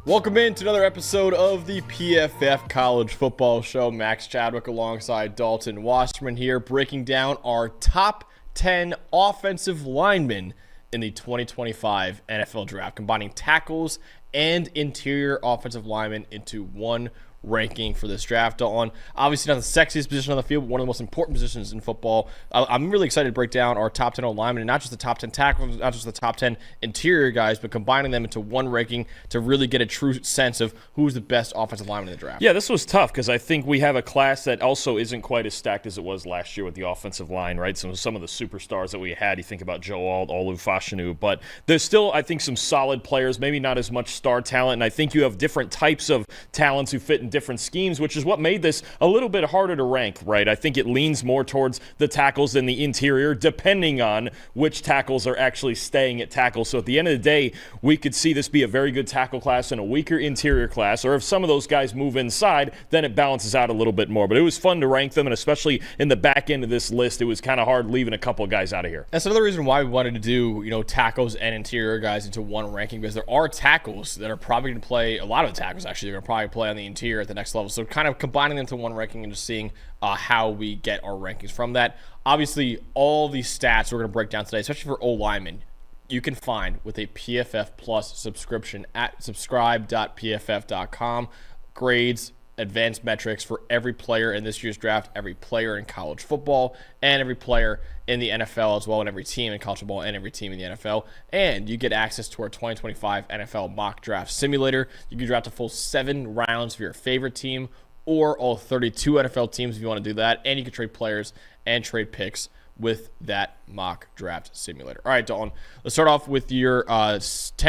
Welcome in to another episode of the PFF College Football Show. Max Chadwick alongside Dalton Wasserman here, breaking down our top 10 offensive linemen in the 2025 NFL Draft, combining tackles and interior offensive linemen into one ranking for this draft. Dalton, obviously not the sexiest position on the field, but one of the most important positions in football. I'm really excited to break down our top 10 linemen, and not just the top 10 tackles, not just the top 10 interior guys, but combining them into one ranking to really get a true sense of who's the best offensive lineman in the draft. Yeah, this was tough because I think we have a class that also isn't quite as stacked as it was last year with the offensive line, right? Some of the superstars that we had, you think about Joe Alt, Olu Fashanu, but there's still, I think, some solid players, maybe not as much star talent, and I think you have different types of talents who fit in different schemes, which is what made this a little bit harder to rank, right? I think it leans more towards the tackles than the interior, depending on which tackles are actually staying at tackle. So at the end of the day, we could see this be a very good tackle class and a weaker interior class, or if some of those guys move inside, then it balances out a little bit more. But it was fun to rank them, and especially in the back end of this list, it was kind of hard leaving a couple of guys out of here. That's another reason why we wanted to do, tackles and interior guys into one ranking, because there are tackles that are probably going to play, a lot of the tackles actually, they're going to probably play on the interior at the next level. So kind of combining them into one ranking and just seeing how we get our rankings from that. Obviously, all these stats we're going to break down today, especially for O-linemen, you can find with a PFF Plus subscription at subscribe.pff.com. Grades, advanced metrics for every player in this year's draft, every player in college football, and every player in the NFL as well, and every team in college football and every team in the NFL. And you get access to our 2025 NFL mock draft simulator. You can draft a full 7 rounds for your favorite team or all 32 NFL teams if you want to do that. And you can trade players and trade picks with that mock draft simulator. All right, Dalton, let's start off with your 10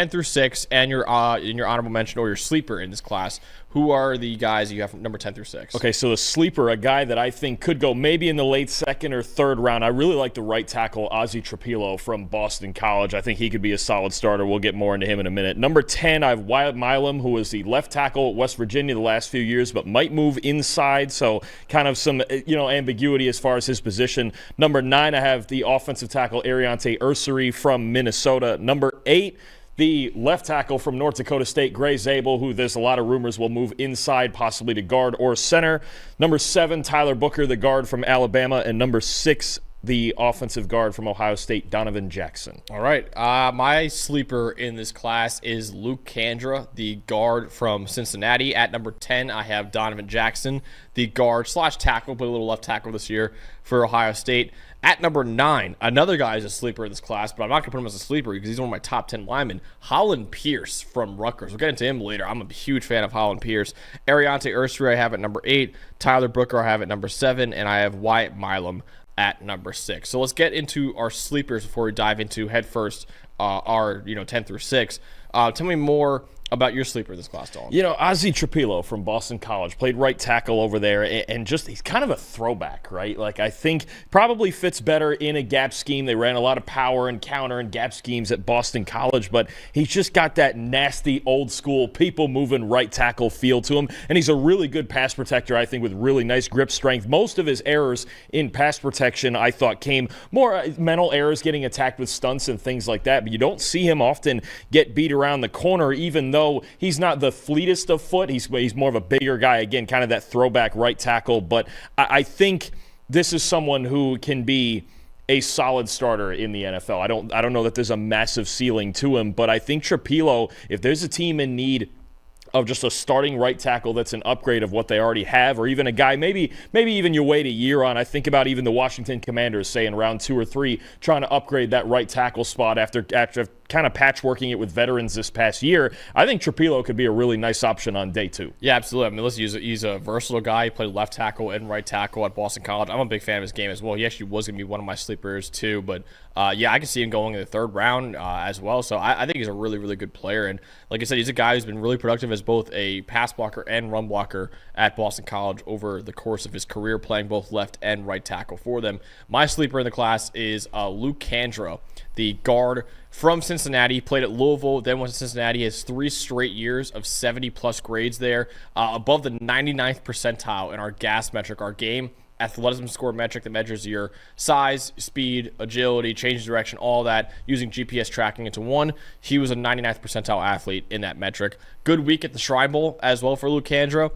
through 6 and your in your honorable mention or your sleeper in this class. Who are the guys you have from number 10 through 6? Okay, so the sleeper, a guy that I think could go maybe in the late second or third round. I really like the right tackle, Ozzie Trapilo from Boston College. I think he could be a solid starter. We'll get more into him in a minute. Number 10, I have Wyatt Milum, who was the left tackle at West Virginia the last few years, but might move inside, so kind of some ambiguity as far as his position. Number 9, I have the offensive tackle, Ariante Ursery from Minnesota. Number 8, the left tackle from North Dakota State, Gray Zabel, who there's a lot of rumors will move inside, possibly to guard or center. Number 7, Tyler Booker, the guard from Alabama. And number 6, the offensive guard from Ohio State, Donovan Jackson. All right. My sleeper in this class is Luke Kandra, the guard from Cincinnati. At number 10, I have Donovan Jackson, the guard / tackle, played a little left tackle this year for Ohio State. At number 9, another guy is a sleeper in this class, but I'm not going to put him as a sleeper because he's one of my top 10 linemen, Holland Pierce from Rutgers. We'll get into him later. I'm a huge fan of Holland Pierce. Ariante Ursery I have at number 8. Tyler Booker I have at number 7. And I have Wyatt Milum at number 6. So let's get into our sleepers before we dive into head first our 10 through 6. Tell me more about your sleeper this class, Dalton. Ozzie Trapilo from Boston College played right tackle over there, and just he's kind of a throwback, right? Like, I think probably fits better in a gap scheme. They ran a lot of power and counter and gap schemes at Boston College, but he's just got that nasty old school people moving right tackle feel to him, and he's a really good pass protector, I think, with really nice grip strength. Most of his errors in pass protection, I thought, came more mental errors, getting attacked with stunts and things like that, but you don't see him often get beat around the corner, even though he's not the fleetest of foot. He's more of a bigger guy, again, kind of that throwback right tackle. But I think this is someone who can be a solid starter in the NFL. I don't know that there's a massive ceiling to him, but I think Trapilo, if there's a team in need of just a starting right tackle that's an upgrade of what they already have, or even a guy maybe even you wait a year on. I think about even the Washington Commanders, say in round 2 or 3, trying to upgrade that right tackle spot after kind of patchworking it with veterans this past year. I think Trapilo could be a really nice option on day 2. Yeah, absolutely. I mean, listen, he's a versatile guy. He played left tackle and right tackle at Boston College. I'm a big fan of his game as well. He actually was going to be one of my sleepers too, but I can see him going in the 3rd round as well. So I think he's a really, really good player. And like I said, he's a guy who's been really productive as both a pass blocker and run blocker at Boston College over the course of his career, playing both left and right tackle for them. My sleeper in the class is Luke Kandra, the guard from Cincinnati. He played at Louisville, then went to Cincinnati. He has 3 straight years of 70-plus grades there, above the 99th percentile in our GAS metric, our game athleticism score metric that measures your size, speed, agility, change of direction, all that, using GPS tracking into one. He was a 99th percentile athlete in that metric. Good week at the Shrine Bowl as well for Lucandra.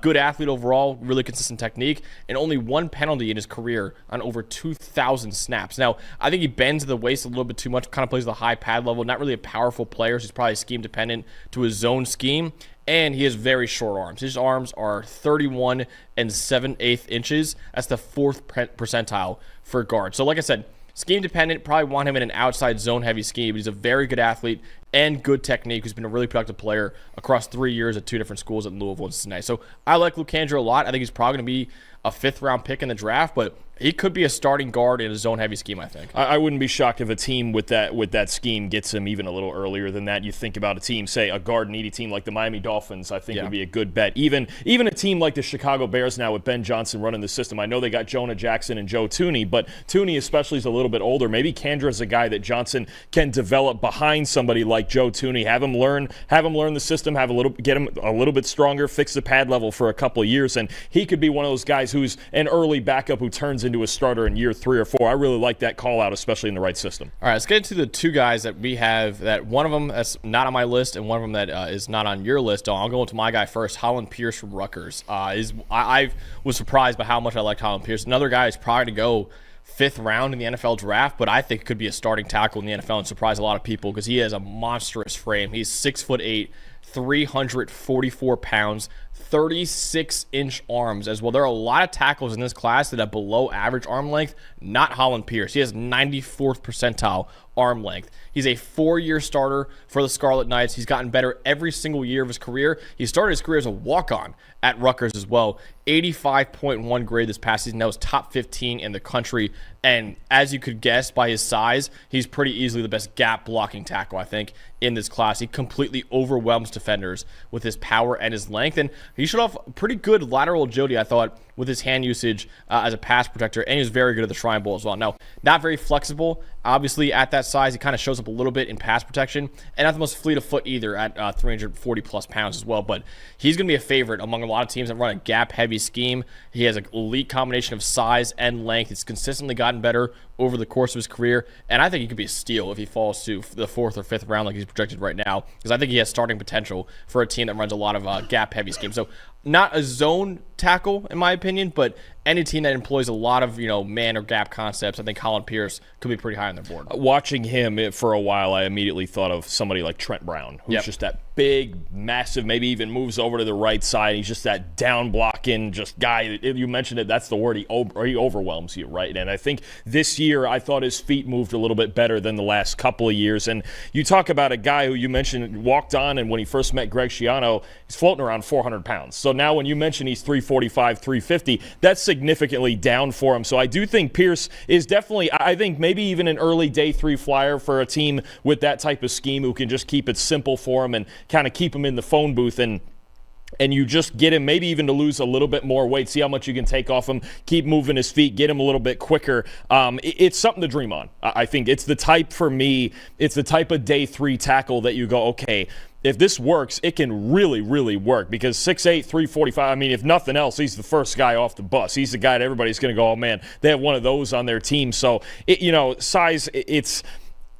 Good athlete overall, really consistent technique, and only one penalty in his career on over 2,000 snaps. Now, I think he bends the waist a little bit too much, kind of plays the high pad level, not really a powerful player, so he's probably scheme dependent to his zone scheme. And he has very short arms. His arms are 31 and 7/8 inches. That's the 4th percentile for guard. So like I said, scheme dependent, probably want him in an outside zone heavy scheme, but he's a very good athlete and good technique, who's been a really productive player across 3 years at 2 different schools at Louisville and Cincinnati. So I like Lucandra a lot. I think he's probably going to be a 5th round pick in the draft, but he could be a starting guard in a zone-heavy scheme, I think. I wouldn't be shocked if a team with that scheme gets him even a little earlier than that. You think about a team, say a guard-needy team like the Miami Dolphins, I think would be a good bet. Even a team like the Chicago Bears now with Ben Johnson running the system. I know they got Jonah Jackson and Joe Thuney, but Thuney especially is a little bit older. Maybe Kendra is a guy that Johnson can develop behind somebody like Joe Thuney. Have him learn the system, get him a little bit stronger, fix the pad level for a couple of years, and he could be one of those guys who's an early backup who turns into a starter in year 3 or 4. I really like that call out, especially in the right system. All right, let's get into the 2 guys that we have. That one of them that's not on my list, and one of them that is not on your list. I'll go into my guy first. Holland Pierce from Rutgers. I was surprised by how much I liked Holland Pierce. Another guy is probably to go 5th round in the NFL draft, but I think could be a starting tackle in the NFL and surprise a lot of people because he has a monstrous frame. He's 6'8", 344 pounds, 36-inch arms as well. There are a lot of tackles in this class that have below average arm length, not Holland Pierce. He has 94th percentile arm length. He's a 4-year starter for the Scarlet Knights. He's gotten better every single year of his career. He started his career as a walk-on at Rutgers as well. 85.1 grade this past season. That was top 15 in the country. And as you could guess by his size, he's pretty easily the best gap blocking tackle, I think, in this class. He completely overwhelms defenders with his power and his length. And he showed off pretty good lateral agility, I thought, with his hand usage as a pass protector. And he was very good at the Shrine Bowl as well. Now, not very flexible. Obviously, at that size, he kind of shows up a little bit in pass protection. And not the most fleet of foot either at 340-plus pounds as well. But he's going to be a favorite among a lot of teams that run a gap-heavy scheme. He has an elite combination of size and length. He's consistently gotten better over the course of his career. And I think he could be a steal if he falls to the 4th or 5th round like he's projected right now. Because I think he has starting potential for a team that runs a lot of gap-heavy schemes. So not a zone tackle, in my opinion, but any team that employs a lot of, man or gap concepts, I think Holland Pierce could be pretty high on their board. Watching him for a while, I immediately thought of somebody like Trent Brown, who's just that big, massive, maybe even moves over to the right side. He's just that down blocking just guy. You mentioned it, that's the word. He overwhelms you, right? And I think this year, I thought his feet moved a little bit better than the last couple of years. And you talk about a guy who you mentioned walked on, and when he first met Greg Schiano, he's floating around 400 pounds. So now when you mention he's 345, 350, that's significantly down for him. So I do think Pierce is definitely, I think maybe even an early day 3 flyer for a team with that type of scheme who can just keep it simple for him and kind of keep him in the phone booth and you just get him maybe even to lose a little bit more weight, see how much you can take off him, keep moving his feet, get him a little bit quicker. It's something to dream on. I think it's the type, for me, it's the type of day 3 tackle that you go, okay, if this works, it can really, really work because 6'8", 345, I mean, if nothing else, he's the first guy off the bus. He's the guy that everybody's going to go, oh, man, they have one of those on their team. So, size,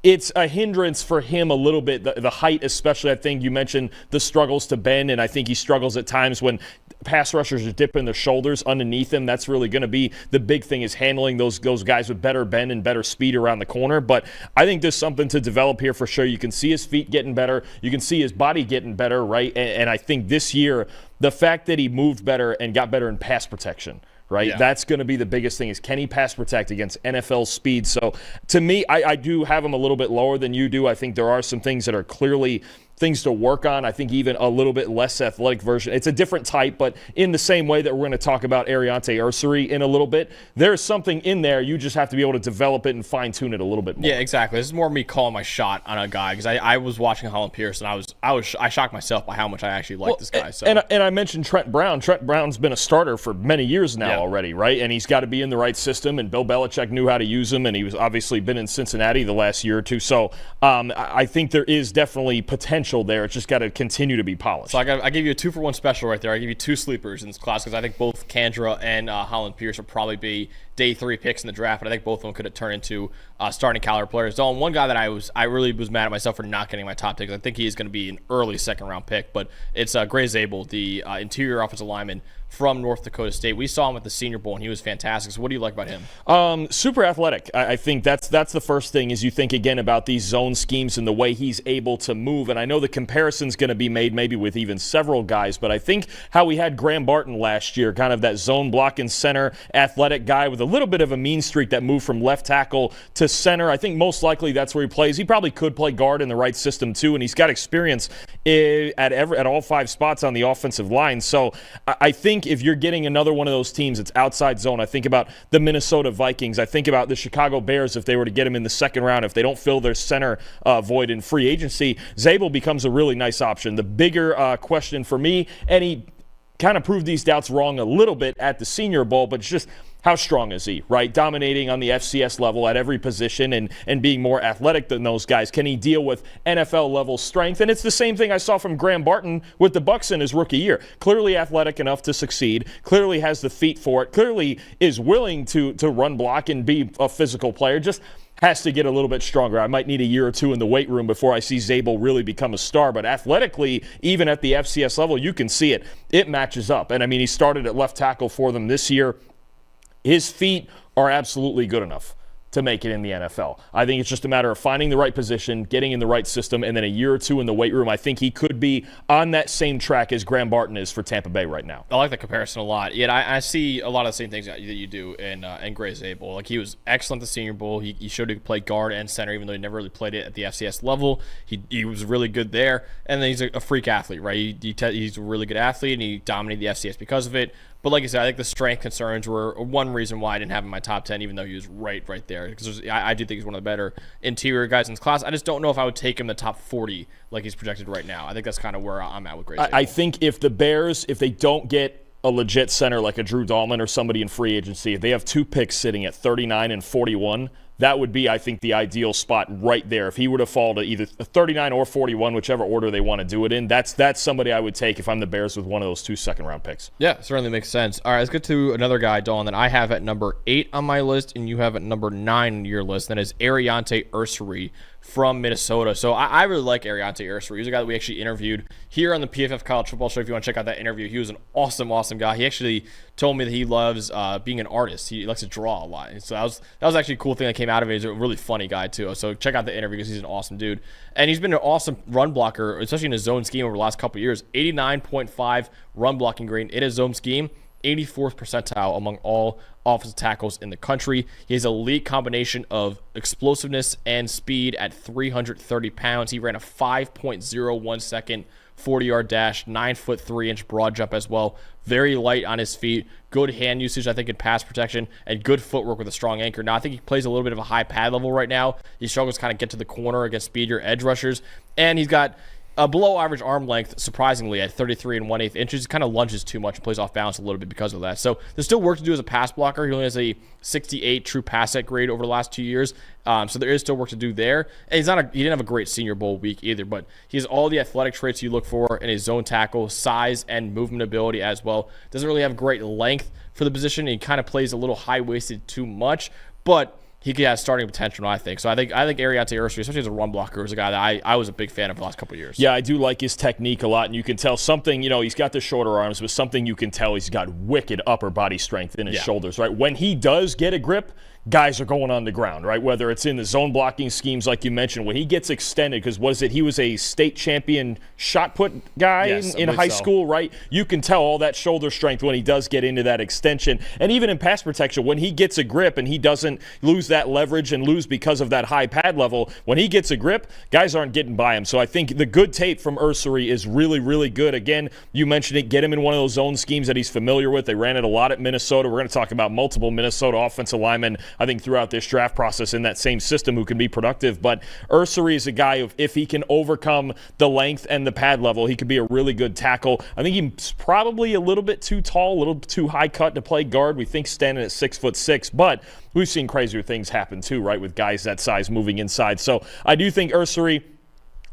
it's a hindrance for him a little bit, the height especially. I think you mentioned the struggles to bend, and I think he struggles at times when pass rushers are dipping their shoulders underneath him. That's really going to be the big thing, is handling those guys with better bend and better speed around the corner. But I think there's something to develop here for sure. You can see his feet getting better. You can see his body getting better, right? And I think this year, the fact that he moved better and got better in pass protection, right? Yeah. That's going to be the biggest thing, is can he pass protect against NFL speed? So to me, I do have him a little bit lower than you do. I think there are some things that are clearly things to work on. I think even a little bit less athletic version. It's a different type, but in the same way that we're going to talk about Ariante Ursery in a little bit, there's something in there. You just have to be able to develop it and fine-tune it a little bit more. Yeah, exactly. This is more me calling my shot on a guy, because I was watching Holland Pierce, and I shocked myself by how much I actually like this guy. So. And I mentioned Trent Brown. Trent Brown's been a starter for many years now already, right? And he's got to be in the right system, and Bill Belichick knew how to use him, and he was obviously been in Cincinnati the last year or two. So I think there is definitely potential potential there. It's just got to continue to be polished. So I give you a 2-for-1 special right there. I give you 2 sleepers in this class because I think both Kandra and Holland Pierce will probably be day 3 picks in the draft, but I think both of them could have turned into starting caliber players. So one guy that I really was mad at myself for not getting my top pick. I think he is going to be an early second-round pick, but it's Gray Zabel, the interior offensive lineman from North Dakota State. We saw him at the Senior Bowl, and he was fantastic. So what do you like about him? Super athletic. I think that's the first thing is you think, again, about these zone schemes and the way he's able to move. And I know the comparison's going to be made maybe with even several guys, but I think how we had Graham Barton last year, kind of that zone blocking center, athletic guy with a little bit of a mean streak that moved from left tackle to center. I think most likely that's where he plays. He probably could play guard in the right system too, and he's got experience at all 5 spots on the offensive line. So I think if you're getting another one of those teams that's outside zone, I think about the Minnesota Vikings. I think about the Chicago Bears if they were to get him in the second round. If they don't fill their center void in free agency, Zabel becomes a really nice option. The bigger question for me, and he kind of proved these doubts wrong a little bit at the Senior Bowl, but it's just how strong is he, right? Dominating on the FCS level at every position and being more athletic than those guys. Can he deal with NFL-level strength? And it's the same thing I saw from Graham Barton with the Bucs in his rookie year. Clearly athletic enough to succeed, clearly has the feet for it, clearly is willing to run block and be a physical player, just has to get a little bit stronger. I might need a year or 2 in the weight room before I see Zabel really become a star. But athletically, even at the FCS level, you can see it. It matches up. And, I mean, he started at left tackle for them this year. His feet are absolutely good enough to make it in the NFL. I think it's just a matter of finding the right position, getting in the right system, and then a year or 2 in the weight room. I think he could be on that same track as Graham Barton is for Tampa Bay right now. I like the comparison a lot. Yet I see a lot of the same things that you do in Gray Zabel. Like, he was excellent at the Senior Bowl. He showed he could play guard and center, even though he never really played it at the FCS level. He was really good there. And then he's a freak athlete, right? He's a really good athlete, and he dominated the FCS because of it. But like I said, I think the strength concerns were one reason why I didn't have him in my top 10, even though he was right there. Because I do think he's one of the better interior guys in this class. I just don't know if I would take him in the top 40 like he's projected right now. I think that's kind of where I'm at with Gray Zabel. I think if the Bears, if they don't get a legit center like a Drew Dahlman or somebody in free agency, if they have 2 picks sitting at 39 and 41, that would be, I think, the ideal spot right there. If he were to fall to either 39 or 41, whichever order they want to do it in, that's somebody I would take if I'm the Bears with one of those 2 second-round picks. Yeah, certainly makes sense. All right, let's get to another guy, Dawn, that I have at number 8 on my list, and you have at number 9 on your list. That is Ariante Ursery from Minnesota. So I really like Ariante Ursery. He's a guy that we actually interviewed here on the PFF College Football Show. If you want to check out that interview, he was an awesome guy. He actually told me that he loves being an artist. He likes to draw a lot. And so that was actually a cool thing that came out of it. He's a really funny guy too. So check out the interview because he's an awesome dude. And he's been an awesome run blocker, especially in his zone scheme over the last couple of years. 89.5 run blocking grade in his zone scheme. 84th percentile among all offensive tackles in the country. He has an elite combination of explosiveness and speed at 330 pounds. He ran a 5.01 second 40-yard dash, 9-foot 3-inch broad jump as well. Very light on his feet. Good hand usage, I think, in pass protection, and good footwork with a strong anchor. Now, I think he plays a little bit of a high pad level right now. He struggles to kind of get to the corner against speedier edge rushers, and he's got a below average arm length, surprisingly, at 33 1/8 inches. He kind of lunges too much and plays off balance a little bit because of that. So there's still work to do as a pass blocker. He only has a 68 true pass set grade over the last 2 years. So there is still work to do there. And he didn't have a great Senior Bowl week either, but he has all the athletic traits you look for in a zone tackle, size and movement ability as well. Doesn't really have great length for the position. He kind of plays a little high-waisted too much, but he has starting potential, I think. So I think Ariante Ursery, especially as a run blocker, is a guy that I was a big fan of the last couple of years. Yeah, I do like his technique a lot, and you can tell something, he's got the shorter arms, but something you can tell he's got wicked upper body strength in his shoulders, right? When he does get a grip, guys are going on the ground, right? Whether it's in the zone blocking schemes like you mentioned, when he gets extended, because he was a state champion shot put guy in high school, right? You can tell all that shoulder strength when he does get into that extension. And even in pass protection, when he gets a grip and he doesn't lose that leverage and lose because of that high pad level, when he gets a grip, guys aren't getting by him. So I think the good tape from Ursery is really, really good. Again, you mentioned it, get him in one of those zone schemes that he's familiar with. They ran it a lot at Minnesota. We're going to talk about multiple Minnesota offensive linemen, I think, throughout this draft process in that same system who can be productive. But Ursery is a guy, if he can overcome the length and the pad level, he could be a really good tackle. I think he's probably a little bit too tall, a little too high cut to play guard. We think standing at 6'6", but we've seen crazier things happen too, right, with guys that size moving inside. So I do think Ursery,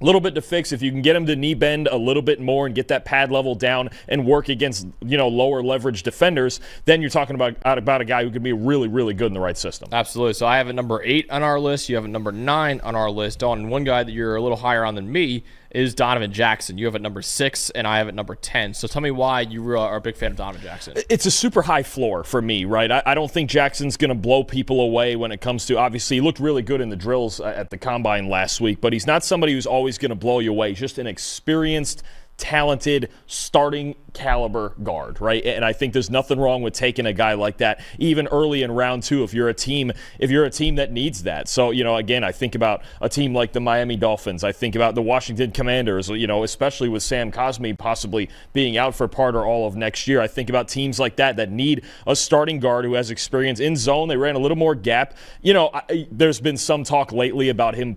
A little bit to fix. If you can get him to knee bend a little bit more and get that pad level down and work against, lower leverage defenders, then you're talking about a guy who could be really, really good in the right system. Absolutely. So I have a number 8 on our list. You have a number 9 on our list. Dawn, and one guy that you're a little higher on than me is Donovan Jackson. You have it number 6, and I have it number 10. So tell me why you are a big fan of Donovan Jackson. It's a super high floor for me, right? I don't think Jackson's going to blow people away when it comes to, obviously, he looked really good in the drills at the Combine last week, but he's not somebody who's always going to blow you away. He's just an experienced, talented, starting caliber guard, right? And I think there's nothing wrong with taking a guy like that even early in round 2 if you're a team that needs that. So, again, I think about a team like the Miami Dolphins. I think about the Washington Commanders, especially with Sam Cosmi possibly being out for part or all of next year. I think about teams like that need a starting guard who has experience in zone. They ran a little more gap. There's been some talk lately about him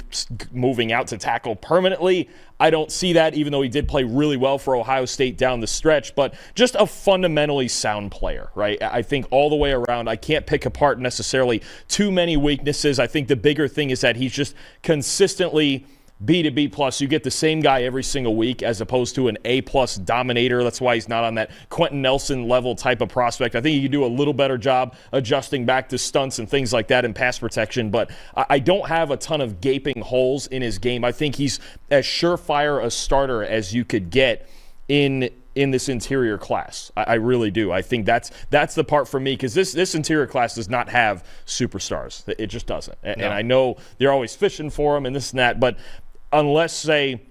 moving out to tackle permanently. I don't see that, even though he did play really well for Ohio State down the stretch, but just a fundamentally sound player, right? I think all the way around, I can't pick apart necessarily too many weaknesses. I think the bigger thing is that he's just consistently B to B plus. You get the same guy every single week as opposed to an A plus dominator. That's why he's not on that Quentin Nelson level type of prospect. I think he can do a little better job adjusting back to stunts and things like that in pass protection, but I don't have a ton of gaping holes in his game. I think he's as surefire a starter as you could get in this interior class. I really do. I think that's the part for me, because this interior class does not have superstars. It just doesn't. And I know they're always fishing for them and this and that, but unless, say,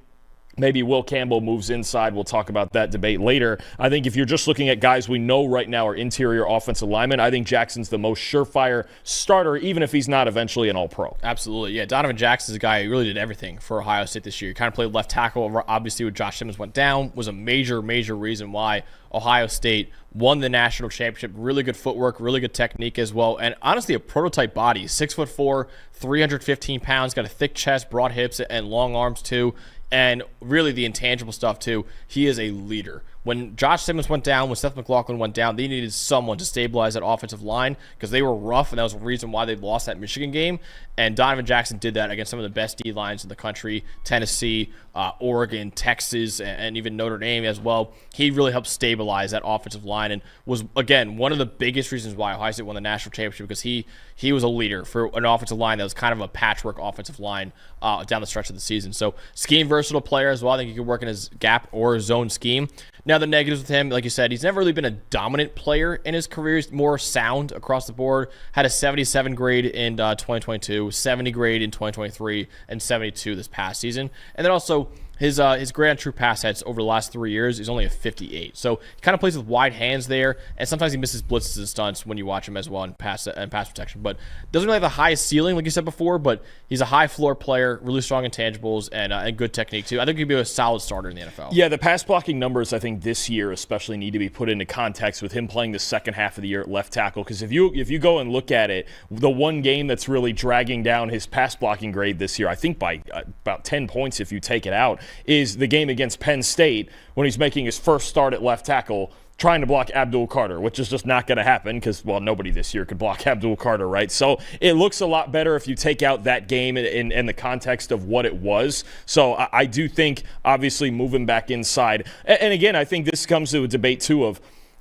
maybe Will Campbell moves inside, we'll talk about that debate later. I think if you're just looking at guys we know right now are interior offensive linemen, I think Jackson's the most surefire starter, even if he's not eventually an all-pro. Absolutely. Yeah, Donovan Jackson's a guy who really did everything for Ohio State this year. He kind of played left tackle, obviously, when Josh Simmons went down, was a major, major reason why Ohio State won the national championship. Really good footwork, really good technique as well, and honestly a prototype body. 6'4", 315 pounds, got a thick chest, broad hips, and long arms too. And really the intangible stuff too, he is a leader. When Josh Simmons went down, when Seth McLaughlin went down, they needed someone to stabilize that offensive line because they were rough, and that was the reason why they lost that Michigan game. And Donovan Jackson did that against some of the best D-lines in the country, Tennessee, Oregon, Texas, and even Notre Dame as well. He really helped stabilize that offensive line and was, again, one of the biggest reasons why Ohio State won the national championship, because he was a leader for an offensive line that was kind of a patchwork offensive line down the stretch of the season. So scheme versatile player as well. I think he could work in his gap or his zone scheme. Now, the negatives with him, like you said, he's never really been a dominant player in his career. He's more sound across the board. Had a 77 grade in 2022, 70 grade in 2023, and 72 this past season. And then also his grade on true pass heads over the last 3 years is only a 58. So he kind of plays with wide hands there, and sometimes he misses blitzes and stunts when you watch him as well in pass protection. But doesn't really have the highest ceiling, like you said before, but he's a high floor player, really strong intangibles, and good technique too. I think he'd be a solid starter in the NFL. Yeah, the pass blocking numbers, I think this year especially, need to be put into context with him playing the second half of the year at left tackle. Because if you go and look at it, the one game that's really dragging down his pass blocking grade this year, I think by about 10 points if you take it out, is the game against Penn State when he's making his first start at left tackle, trying to block Abdul Carter, which is just not going to happen because, well, nobody this year could block Abdul Carter, right? So it looks a lot better if you take out that game in the context of what it was. So I do think, obviously, moving back inside. And again, I think this comes to a debate, too, of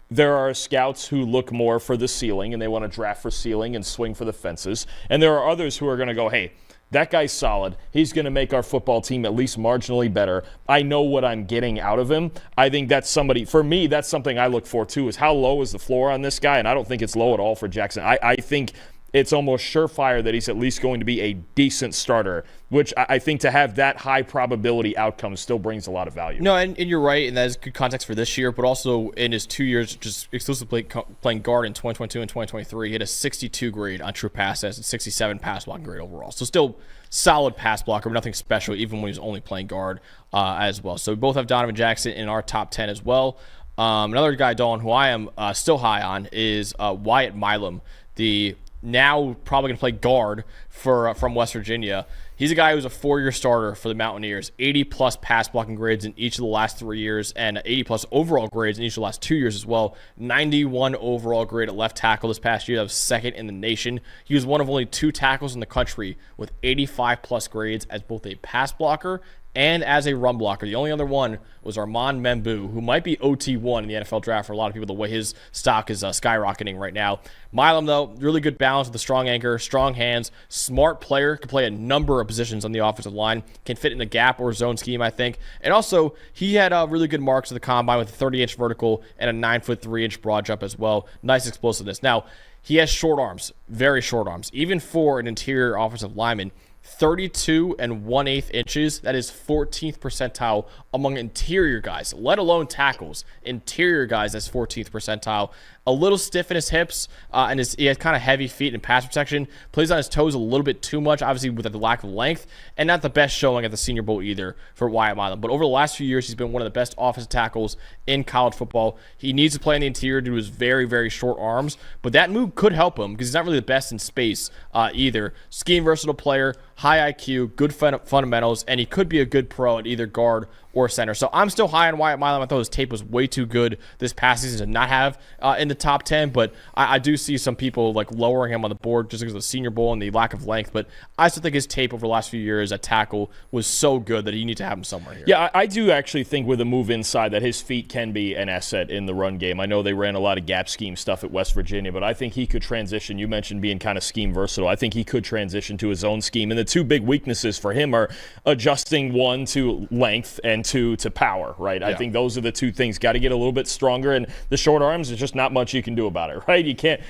there are scouts who look more for the ceiling and they want to draft for ceiling and swing for the fences. And there are others who are going to go, hey, that guy's solid. He's going to make our football team at least marginally better. I know what I'm getting out of him. I think that's somebody, for me, that's something I look for too, is how low is the floor on this guy? And I don't think it's low at all for Jackson. I think it's almost surefire that he's at least going to be a decent starter, which I think to have that high probability outcome still brings a lot of value. No, and you're right, and that is good context for this year, but also in his 2 years just exclusively playing guard in 2022 and 2023, he had a 62 grade on true pass and 67 pass blocking grade overall. So still solid pass blocker, but nothing special even when he was only playing guard as well. So we both have Donovan Jackson in our top 10 as well. Another guy, Dalton, who I am still high on is Wyatt Milum, the now probably going to play guard from West Virginia. He's a guy who's a 4-year starter for the Mountaineers, 80-plus pass blocking grades in each of the last 3 years, and 80-plus overall grades in each of the last 2 years as well. 91 overall grade at left tackle this past year. That was second in the nation. He was one of only 2 tackles in the country with 85-plus grades as both a pass blocker and as a run blocker. The only other one was Armand Membou, who might be OT1 in the NFL draft for a lot of people, the way his stock is skyrocketing right now. Milum, though, really good balance with a strong anchor, strong hands, smart player, can play a number of positions on the offensive line, can fit in a gap or zone scheme, I think. And also, he had really good marks at the combine with a 30-inch vertical and a 9-foot 3-inch broad jump as well. Nice explosiveness. Now, he has short arms, very short arms, even for an interior offensive lineman. 32 1/8 inches. That is 14th percentile among interior guys, let alone tackles. Interior guys, that's 14th percentile. A little stiff in his hips, and he has kind of heavy feet and pass protection. Plays on his toes a little bit too much, obviously with the lack of length, and not the best showing at the Senior Bowl either for Wyatt Milum. But over the last few years, he's been one of the best offensive tackles in college football. He needs to play in the interior due to his very, very short arms, but that move could help him because he's not really the best in space either. Scheme versatile player, high IQ, good fundamentals, and he could be a good pro at either guard or center. So I'm still high on Wyatt Milum. I thought his tape was way too good this past season to not have in the top 10, but I do see some people like lowering him on the board just because of the Senior Bowl and the lack of length. But I still think his tape over the last few years at tackle was so good that you need to have him somewhere here. Yeah, I do actually think with a move inside that his feet can be an asset in the run game. I know they ran a lot of gap scheme stuff at West Virginia, but I think he could transition. You mentioned being kind of scheme versatile. I think he could transition to his own scheme. And the two big weaknesses for him are adjusting, one, to length, and two, to power, right? Yeah. I think those are the two things. Got to get a little bit stronger, and the short arms, there's just not much you can do about it, right? You can't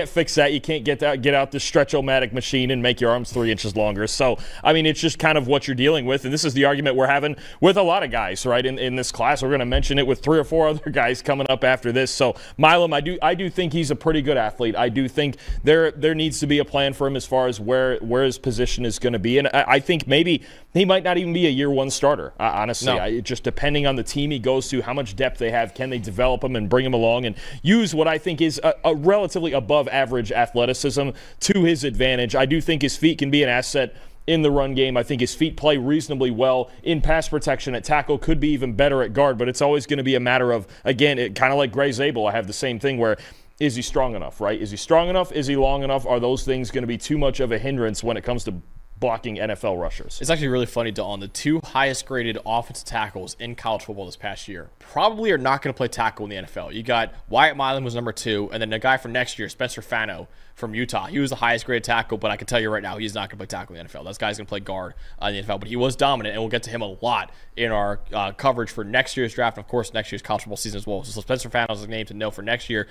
fix that. You can't get out the stretch-o-matic machine and make your arms 3 inches longer. So, I mean, it's just kind of what you're dealing with, and this is the argument we're having with a lot of guys, right, in this class. We're going to mention it with 3 or 4 other guys coming up after this. So, Milum, I do think he's a pretty good athlete. I do think there needs to be a plan for him as far as where his position is going to be, and I think maybe he might not even be a year 1 starter, honestly. No. Just depending on the team he goes to, how much depth they have, can they develop him and bring him along and use what I think is a relatively above average athleticism to his advantage. I do think his feet can be an asset in the run game. I think his feet play reasonably well in pass protection at tackle, could be even better at guard, but it's always going to be a matter of, again, kind of like Zabel, I have the same thing where is he strong enough, right? Is he strong enough? Is he long enough? Are those things going to be too much of a hindrance when it comes to blocking NFL rushers? It's actually really funny, Dalton. The 2 highest graded offensive tackles in college football this past year probably are not going to play tackle in the NFL. You got Wyatt Milum was number 2, and then a guy from next year, Spencer Fano from Utah. He was the highest graded tackle, but I can tell you right now, he's not going to play tackle in the NFL. That guy's going to play guard in the NFL, but he was dominant, and we'll get to him a lot in our coverage for next year's draft, and of course, next year's college football season as well. So Spencer Fano is a name to know for next year.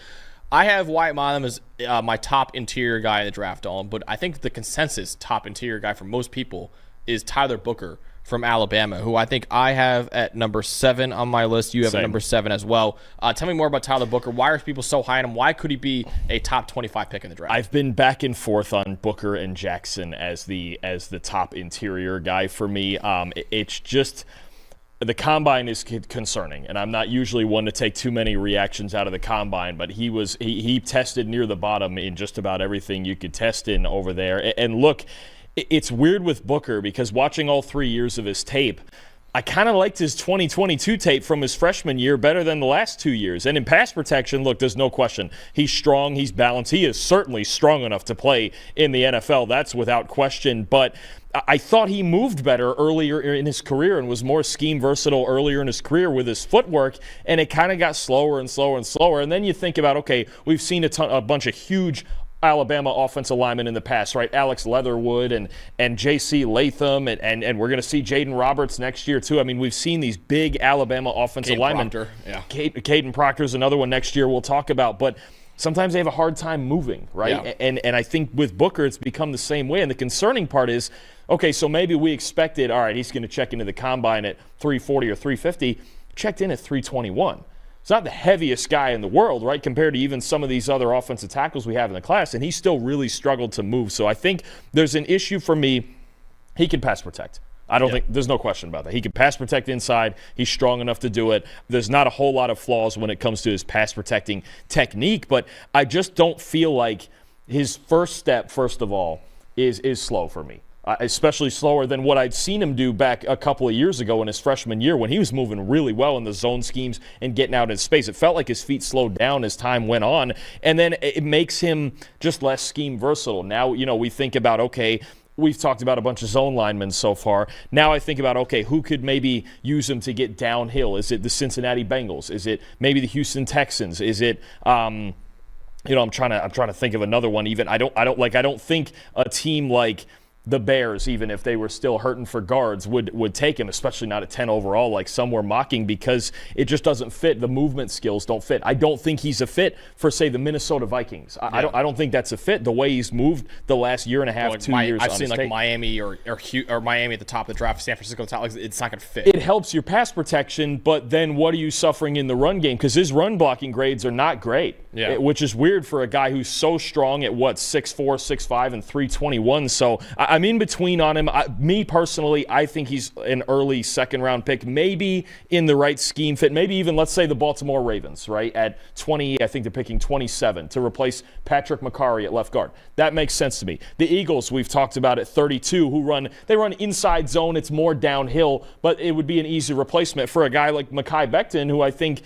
I have Wyatt Milum as my top interior guy in the draft, Dalton, but I think the consensus top interior guy for most people is Tyler Booker from Alabama, who I think I have at number 7 on my list. You have at number 7 as well. Tell me more about Tyler Booker. Why are people so high on him? Why could he be a top 25 pick in the draft? I've been back and forth on Booker and Jackson as the top interior guy for me. It's just the combine is concerning, and I'm not usually one to take too many reactions out of the combine, but he tested near the bottom in just about everything you could test in over there. And look, it's weird with Booker because watching all 3 years of his tape, I kind of liked his 2022 tape from his freshman year better than the last 2 years. And in pass protection, look, there's no question. He's strong, he's balanced. He is certainly strong enough to play in the NFL. That's without question. But I thought he moved better earlier in his career and was more scheme versatile earlier in his career with his footwork, and it kind of got slower and slower and slower. And then you think about, okay, we've seen a bunch of huge Alabama offensive linemen in the past, right? Alex Leatherwood and J.C. Latham, and we're going to see Jaden Roberts next year too. I mean, we've seen these big Alabama offensive linemen. Proctor, yeah. Caden Proctor's another one next year we'll talk about, but sometimes they have a hard time moving, right? Yeah. And I think with Booker, it's become the same way. And the concerning part is, okay, so maybe we expected, all right, he's going to check into the combine at 340 or 350, checked in at 321. He's not the heaviest guy in the world, right, compared to even some of these other offensive tackles we have in the class, and he still really struggled to move. So I think there's an issue for me. He can pass protect. I don't think there's no question about that. He can pass protect inside. He's strong enough to do it. There's not a whole lot of flaws when it comes to his pass protecting technique, but I just don't feel like his first step, first of all, is slow for me. especially slower than what I'd seen him do back a couple of years ago in his freshman year when he was moving really well in the zone schemes and getting out in space. It felt like his feet slowed down as time went on, and then it makes him just less scheme versatile. Now, we think about, okay, we've talked about a bunch of zone linemen so far. Now I think about, okay, who could maybe use him to get downhill? Is it the Cincinnati Bengals? Is it maybe the Houston Texans? Is it I'm trying to think of another one. Even I don't think a team like the Bears, even if they were still hurting for guards, would take him, especially not at 10 overall, like some were mocking, because it just doesn't fit. The movement skills don't fit. I don't think he's a fit for, say, the Minnesota Vikings. I don't think that's a fit. The way he's moved the last year and a half, 2 years. I've seen like Miami or Miami at the top of the draft, San Francisco at the top. Like, it's not going to fit. It helps your pass protection, but then what are you suffering in the run game? Because his run blocking grades are not great. Yeah. Which is weird for a guy who's so strong at 6'4", 6'5", and 321. So I'm in between on him. Me personally, I think he's an early second-round pick, maybe in the right scheme fit. Maybe even, let's say, the Baltimore Ravens, right? At 20, I think they're picking 27 to replace Patrick McCarry at left guard. That makes sense to me. The Eagles, we've talked about at 32, they run inside zone. It's more downhill, but it would be an easy replacement for a guy like Mekhi Becton, who I think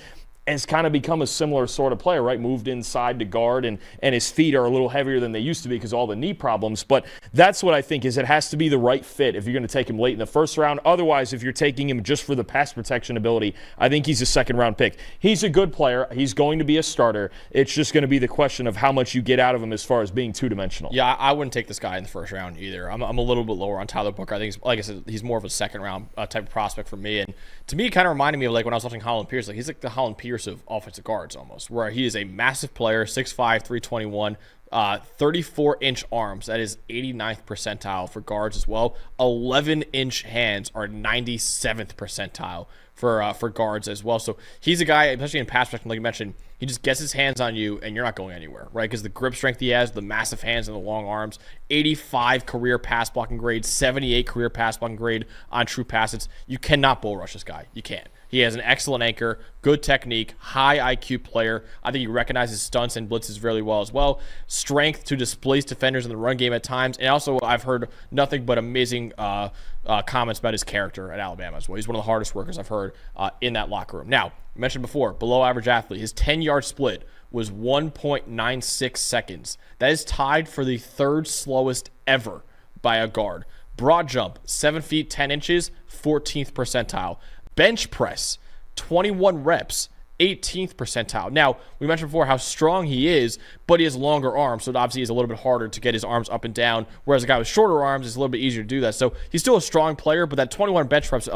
has kind of become a similar sort of player, right? Moved inside to guard, and his feet are a little heavier than they used to be because of all the knee problems. But that's what I think is it has to be the right fit if you're going to take him late in the first round. Otherwise, if you're taking him just for the pass protection ability, I think he's a second-round pick. He's a good player. He's going to be a starter. It's just going to be the question of how much you get out of him as far as being two-dimensional. Yeah, I wouldn't take this guy in the first round either. I'm a little bit lower on Tyler Booker. I think, like I said, he's more of a second-round type of prospect for me. And to me, it kind of reminded me of like when I was watching Holland Pierce. Like, he's like the Holland Pierce of offensive guards almost, where he is a massive player, 6'5", 321, 34-inch arms. That is 89th percentile for guards as well. 11-inch hands are 97th percentile for guards as well. So he's a guy, especially in pass protection, like you mentioned, he just gets his hands on you and you're not going anywhere, right? Because the grip strength he has, the massive hands and the long arms, 85 career pass blocking grade, 78 career pass blocking grade on true passes. You cannot bull rush this guy. You can't. He has an excellent anchor, good technique, high IQ player. I think he recognizes stunts and blitzes really well as well. Strength to displace defenders in the run game at times. And also, I've heard nothing but amazing comments about his character at Alabama as well. He's one of the hardest workers I've heard in that locker room. Now, I mentioned before, below average athlete. His 10-yard split was 1.96 seconds. That is tied for the third slowest ever by a guard. Broad jump, 7 feet 10 inches, 14th percentile. Bench press, 21 reps, 18th percentile. Now, we mentioned before how strong he is, but he has longer arms, so it obviously is a little bit harder to get his arms up and down, whereas a guy with shorter arms is a little bit easier to do that. So he's still a strong player, but that 21 bench press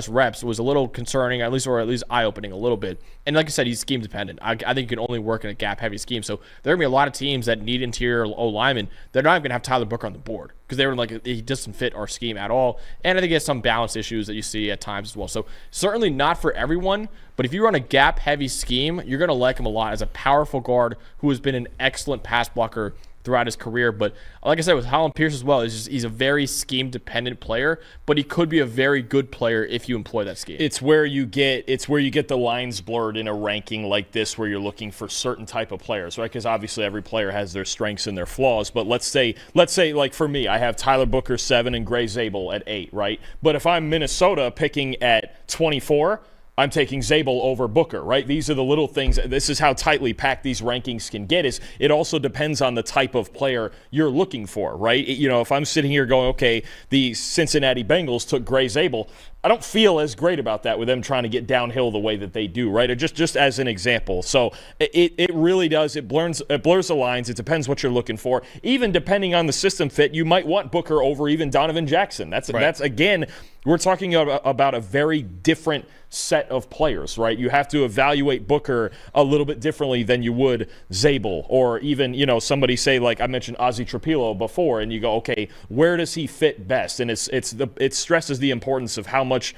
reps was a little concerning, or at least eye-opening a little bit. And like I said, he's scheme dependent. I think he can only work in a gap-heavy scheme. So there are going to be a lot of teams that need interior O-linemen. They're not even going to have Tyler Booker on the board because they were like, he doesn't fit our scheme at all. And I think he has some balance issues that you see at times as well. So certainly not for everyone, but if you run a gap-heavy scheme, you're going to like him a lot as a powerful guard who has been an excellent pass blocker throughout his career. But like I said, with Holland Pierce as well, he's a very scheme-dependent player, but he could be a very good player if you employ that scheme. It's where you get the lines blurred in a ranking like this, where you're looking for certain type of players, right? Because obviously every player has their strengths and their flaws. But let's say like for me, I have Tyler Booker 7 and Gray Zabel at 8, right? But if I'm Minnesota picking at 24, I'm taking Zabel over Booker, right? These are the little things. This is how tightly packed these rankings can get. It also depends on the type of player you're looking for, right? If I'm sitting here going, okay, the Cincinnati Bengals took Gray Zabel, I don't feel as great about that with them trying to get downhill the way that they do, right? Or just as an example. So it really does. It blurs the lines. It depends what you're looking for. Even depending on the system fit, you might want Booker over even Donovan Jackson. That's again, we're talking about a very different set of players, right? You have to evaluate Booker a little bit differently than you would Zabel, or even, somebody say, like I mentioned Ozzie Trapilo before, and you go, okay, where does he fit best? And it stresses the importance of how much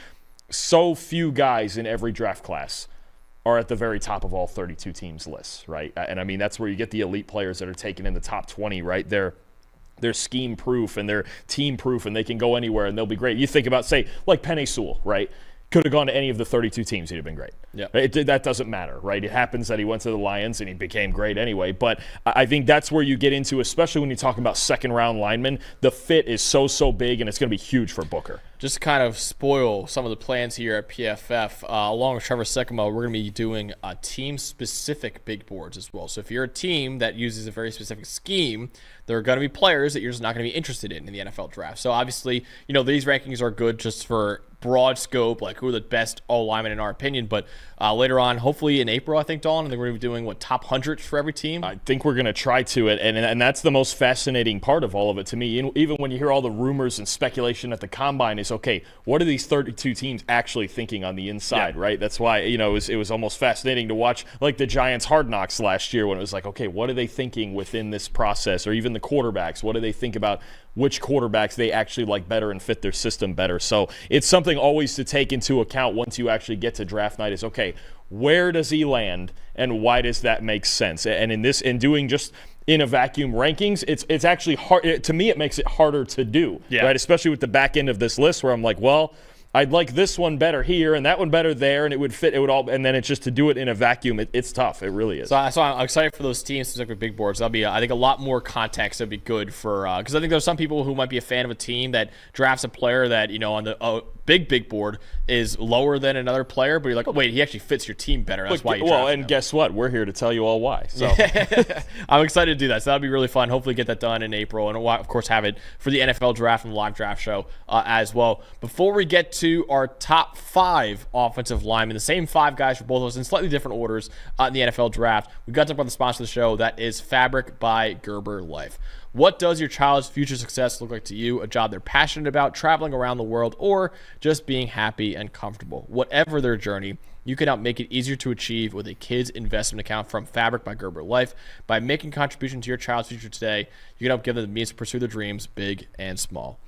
so few guys in every draft class are at the very top of all 32 teams lists, right? And I mean, that's where you get the elite players that are taken in the top 20, right? They're scheme proof and they're team proof and they can go anywhere and they'll be great. You think about, say, like Penei Sewell, right? Could have gone to any of the 32 teams. He'd have been great. Yeah. That doesn't matter, right? It happens that he went to the Lions and he became great anyway. But I think that's where you get into, especially when you talk about second-round linemen, the fit is so big, and it's going to be huge for Booker. Just to kind of spoil some of the plans here at PFF, along with Trevor Sekimo, we're going to be doing team-specific big boards as well. So if you're a team that uses a very specific scheme, there are going to be players that you're just not going to be interested in the NFL draft. So obviously, these rankings are good just for broad scope, like who are the best all linemen in our opinion. But later on, hopefully in April, I think, Dawn, I think we're going to be doing, top 100 for every team? I think we're going to try to, and that's the most fascinating part of all of it to me. Even when you hear all the rumors and speculation at the Combine is, okay, what are these 32 teams actually thinking on the inside, right? That's why, it was almost fascinating to watch, like the Giants' Hard Knocks last year when it was like, okay, what are they thinking within this process? Or even the quarterbacks, what do they think about which quarterbacks they actually like better and fit their system better? So it's something always to take into account once you actually get to draft night is, okay, where does he land and why does that make sense? And in doing just in a vacuum rankings, it's actually hard. To me, it makes it harder to do, right? Especially with the back end of this list where I'm like, well, I'd like this one better here and that one better there, and it would fit. It would all, and then it's just to do it in a vacuum. It's tough. It really is. So I'm excited for those teams, specifically big boards. That'll be, I think, a lot more context. That'd be good for because I think there's some people who might be a fan of a team that drafts a player that on the big board is lower than another player, but you're like, oh wait, he actually fits your team better. That's why you draft him. Guess what? We're here to tell you all why. So I'm excited to do that. So that'll be really fun. Hopefully, get that done in April, and we'll, of course, have it for the NFL draft and the live draft show as well. Before we get to our top 5 offensive linemen, the same 5 guys for both of us in slightly different orders in the NFL draft, we've got to talk about the sponsor of the show. That is Fabric by Gerber Life. What does your child's future success look like to you? A job they're passionate about, traveling around the world, or just being happy and comfortable? Whatever their journey, you can help make it easier to achieve with a kid's investment account from Fabric by Gerber Life. By making contributions to your child's future today, you can help give them the means to pursue their dreams, big and small.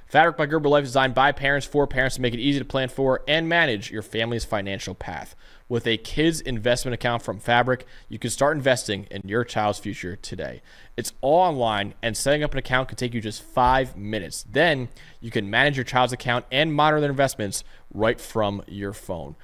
Fabric by Gerber Life is designed by parents for parents to make it easy to plan for and manage your family's financial path. With a kid's investment account from Fabric, you can start investing in your child's future today. It's all online, and setting up an account can take you just 5 minutes. Then you can manage your child's account and monitor their investments right from your phone.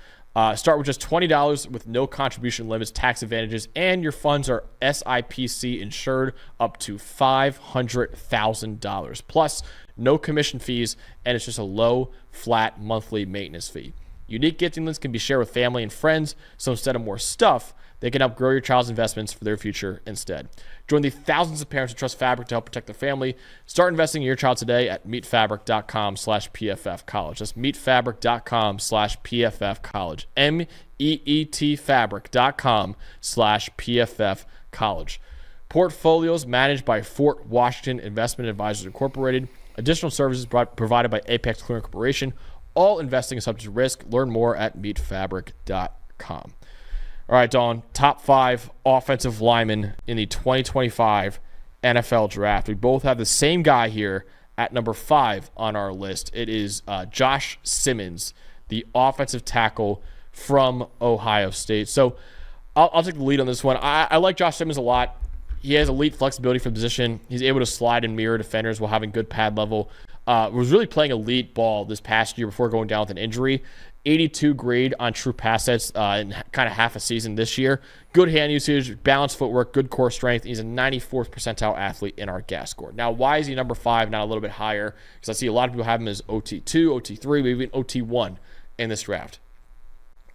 Start with just $20 with no contribution limits, tax advantages, and your funds are SIPC insured up to $500,000. Plus, no commission fees, and it's just a low, flat monthly maintenance fee. Unique gifting lists can be shared with family and friends, so instead of more stuff, they can help grow your child's investments for their future instead. Join the thousands of parents who trust Fabric to help protect their family. Start investing in your child today at meetfabric.com/PFFcollege. That's meetfabric.com/PFFcollege. meetfabric.com/PFFcollege. Portfolios managed by Fort Washington Investment Advisors Incorporated. Additional services provided by Apex Clearing Corporation. All investing is subject to risk. Learn more at meetfabric.com. All right, Dawn, top 5 offensive linemen in the 2025 NFL Draft. We both have the same guy here at number 5 on our list. It is Josh Simmons, the offensive tackle from Ohio State. So I'll take the lead on this one. I like Josh Simmons a lot. He has elite flexibility for the position. He's able to slide and mirror defenders while having good pad level. Was really playing elite ball this past year before going down with an injury. 82 grade on true pass sets in kind of half a season this year. Good hand usage, balanced footwork, good core strength. He's a 94th percentile athlete in our GAS score. Now, why is he number 5, not a little bit higher? Because I see a lot of people have him as OT2, OT3, maybe even OT1 in this draft.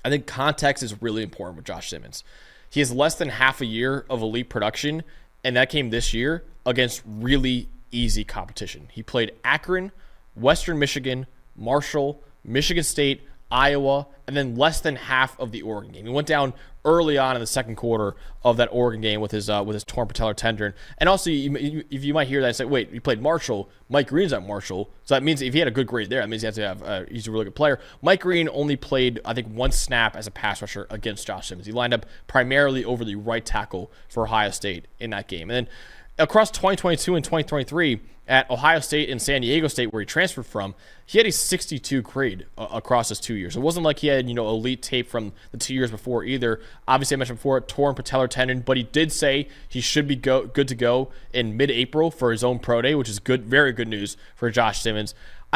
I think context is really important with Josh Simmons. He has less than half a year of elite production, and that came this year against really easy competition. He played Akron, Western Michigan, Marshall, Michigan State, Iowa, and then less than half of the Oregon game. He went down early on in the second quarter of that Oregon game with his torn patellar tendon. And also, if you might hear that, say, wait, you played Marshall. Mike Green's at Marshall. So that means if he had a good grade there, that means he has to have he's a really good player. Mike Green only played, I think, 1 snap as a pass rusher against Josh Simmons. He lined up primarily over the right tackle for Ohio State in that game. And then across 2022 and 2023 at Ohio State and San Diego State, where he transferred from, he had a 62 grade across his 2 years. It wasn't like he had, elite tape from the 2 years before either. Obviously, I mentioned before, torn patellar tendon, but he did say he should be good to go in mid-April for his own pro day, which is good, very good news for Josh Simmons.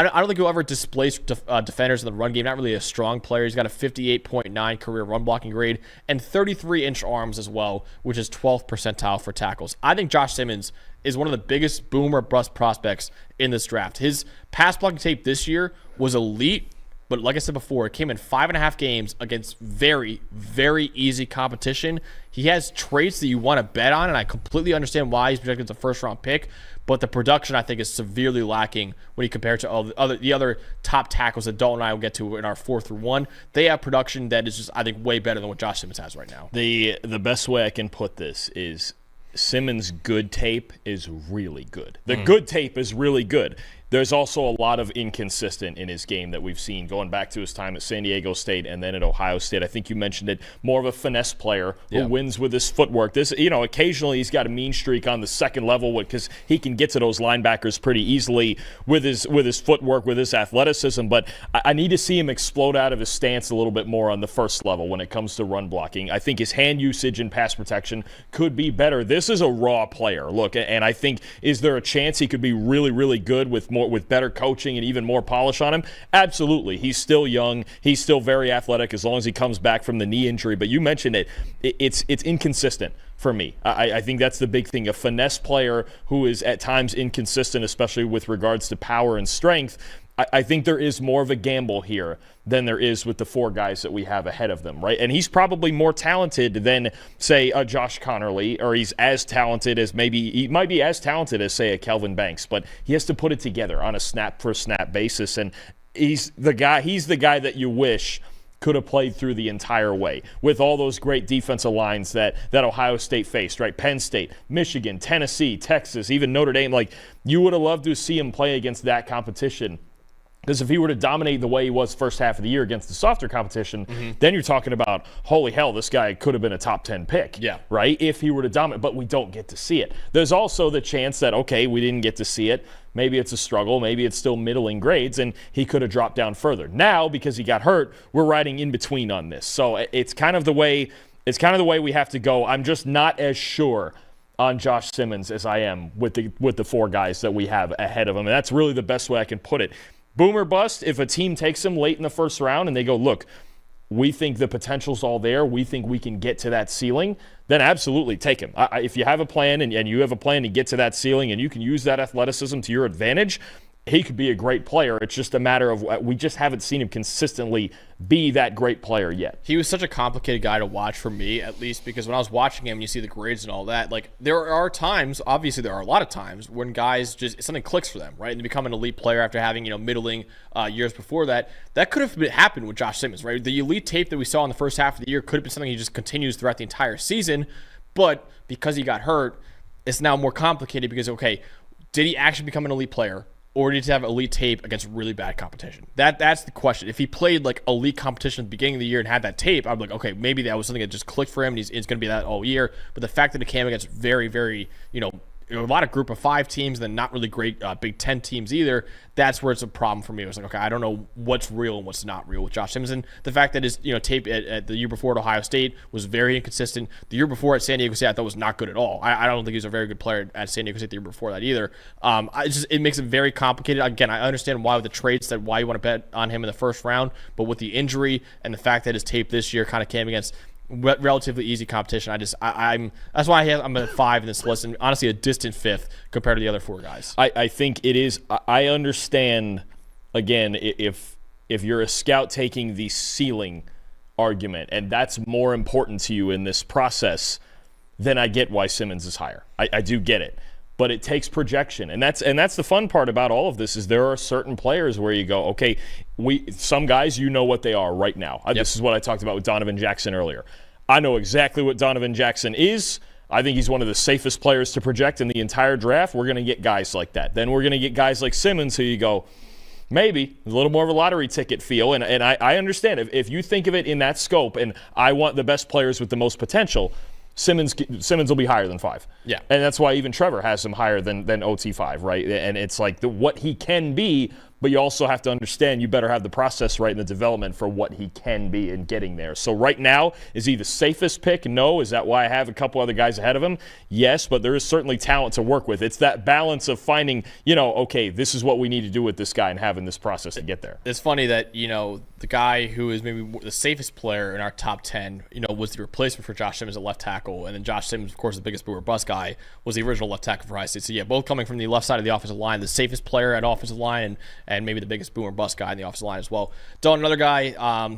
I don't think he'll ever displace defenders in the run game. Not really a strong player. He's got a 58.9 career run blocking grade and 33-inch arms as well, which is 12th percentile for tackles. I think Josh Simmons is one of the biggest boom or bust prospects in this draft. His pass blocking tape this year was elite, but like I said before, it came in 5.5 games against very, very easy competition. He has traits that you want to bet on, and I completely understand why he's projected as a first-round pick, but the production, I think, is severely lacking when you compare it to all the other top tackles that Dalton and I will get to in our 4 through 1. They have production that is just, I think, way better than what Josh Simmons has right now. The best way I can put this is Simmons' good tape is really good. The good tape is really good. There's also a lot of inconsistent in his game that we've seen going back to his time at San Diego State and then at Ohio State. I think you mentioned it, more of a finesse player who wins with his footwork. This, occasionally he's got a mean streak on the second level because he can get to those linebackers pretty easily with his footwork, with his athleticism. But I need to see him explode out of his stance a little bit more on the first level when it comes to run blocking. I think his hand usage and pass protection could be better. This is a raw player. Look, and I think, is there a chance he could be really, really good with better coaching and even more polish on him? Absolutely. He's still young. He's still very athletic as long as he comes back from the knee injury. But you mentioned it. It's inconsistent for me. I think that's the big thing. A finesse player who is at times inconsistent, especially with regards to power and strength. I think there is more of a gamble here than there is with the 4 guys that we have ahead of them, right? And he's probably more talented than, say, a Josh Conerly, or he's as talented as he might be as talented as, say, a Kelvin Banks, but he has to put it together on a snap-for-snap basis, and he's the guy that you wish could have played through the entire way with all those great defensive lines that Ohio State faced, right? Penn State, Michigan, Tennessee, Texas, even Notre Dame. Like, you would have loved to see him play against that competition. Because if he were to dominate the way he was first half of the year against the softer competition, then you're talking about, holy hell, this guy could have been a top 10 pick, right? If he were to dominate, but we don't get to see it. There's also the chance that, okay, we didn't get to see it. Maybe it's a struggle. Maybe it's still middling grades, and he could have dropped down further. Now, because he got hurt, we're riding in between on this. So it's kind of the way we have to go. I'm just not as sure on Josh Simmons as I am with the 4 guys that we have ahead of him, and that's really the best way I can put it. Boom or bust, if a team takes him late in the first round and they go, look, we think the potential's all there, we think we can get to that ceiling, then absolutely take him. If you have a plan and you have a plan to get to that ceiling and you can use that athleticism to your advantage, he could be a great player. It's just a matter of we just haven't seen him consistently be that great player yet. He was such a complicated guy to watch for me, at least, because when I was watching him, you see the grades and all that. Like, there are times, obviously there are a lot of times, when guys just, something clicks for them, right? And they become an elite player after having, middling years before that. That could have happened with Josh Simmons, right? The elite tape that we saw in the first half of the year could have been something he just continues throughout the entire season. But because he got hurt, it's now more complicated because, okay, did he actually become an elite player? Or did he have elite tape against really bad competition? That's the question. If he played like elite competition at the beginning of the year and had that tape, I'd be like, okay, maybe that was something that just clicked for him and it's going to be that all year. But the fact that it came against very, very, a lot of group of 5 teams, then not really great Big Ten teams either, that's where it's a problem for me. It was like, okay, I don't know what's real and what's not real with Josh Simmons. And the fact that his tape at the year before at Ohio State was very inconsistent. The year before at San Diego State, I thought was not good at all. I don't think he was a very good player at San Diego State the year before that either. It makes it very complicated. Again, I understand why with the traits why you want to bet on him in the first round, but with the injury and the fact that his tape this year kind of came against relatively easy competition, that's why I'm at 5 in this list, and honestly a distant 5th compared to the other 4 guys. I think it is. I understand, again, if you're a scout taking the ceiling argument and that's more important to you in this process, then I get why Simmons is higher. I do get it. But it takes projection, and that's the fun part about all of this is there are certain players where you go, okay, some guys what they are right now. Yep. This is what I talked about with Donovan Jackson earlier. I know exactly what Donovan Jackson is. I think he's one of the safest players to project in the entire draft. We're going to get guys like that. Then we're going to get guys like Simmons who you go, maybe a little more of a lottery ticket feel, and I understand if you think of it in that scope, and I want the best players with the most potential. Simmons will be higher than 5. Yeah. And that's why even Trevor has him higher than OT5, right? And it's like what he can be but you also have to understand you better have the process right in the development for what he can be in getting there. So right now, is he the safest pick? No. Is that why I have a couple other guys ahead of him? Yes, but there is certainly talent to work with. It's that balance of finding, okay, this is what we need to do with this guy and having this process to get there. It's funny that, the guy who is maybe the safest player in our top 10, was the replacement for Josh Simmons at left tackle. And then Josh Simmons, of course, the biggest boomer bust guy, was the original left tackle for High State. So, yeah, both coming from the left side of the offensive line, the safest player at offensive line and maybe the biggest boomer bust guy in the offensive line as well. Dalton, another guy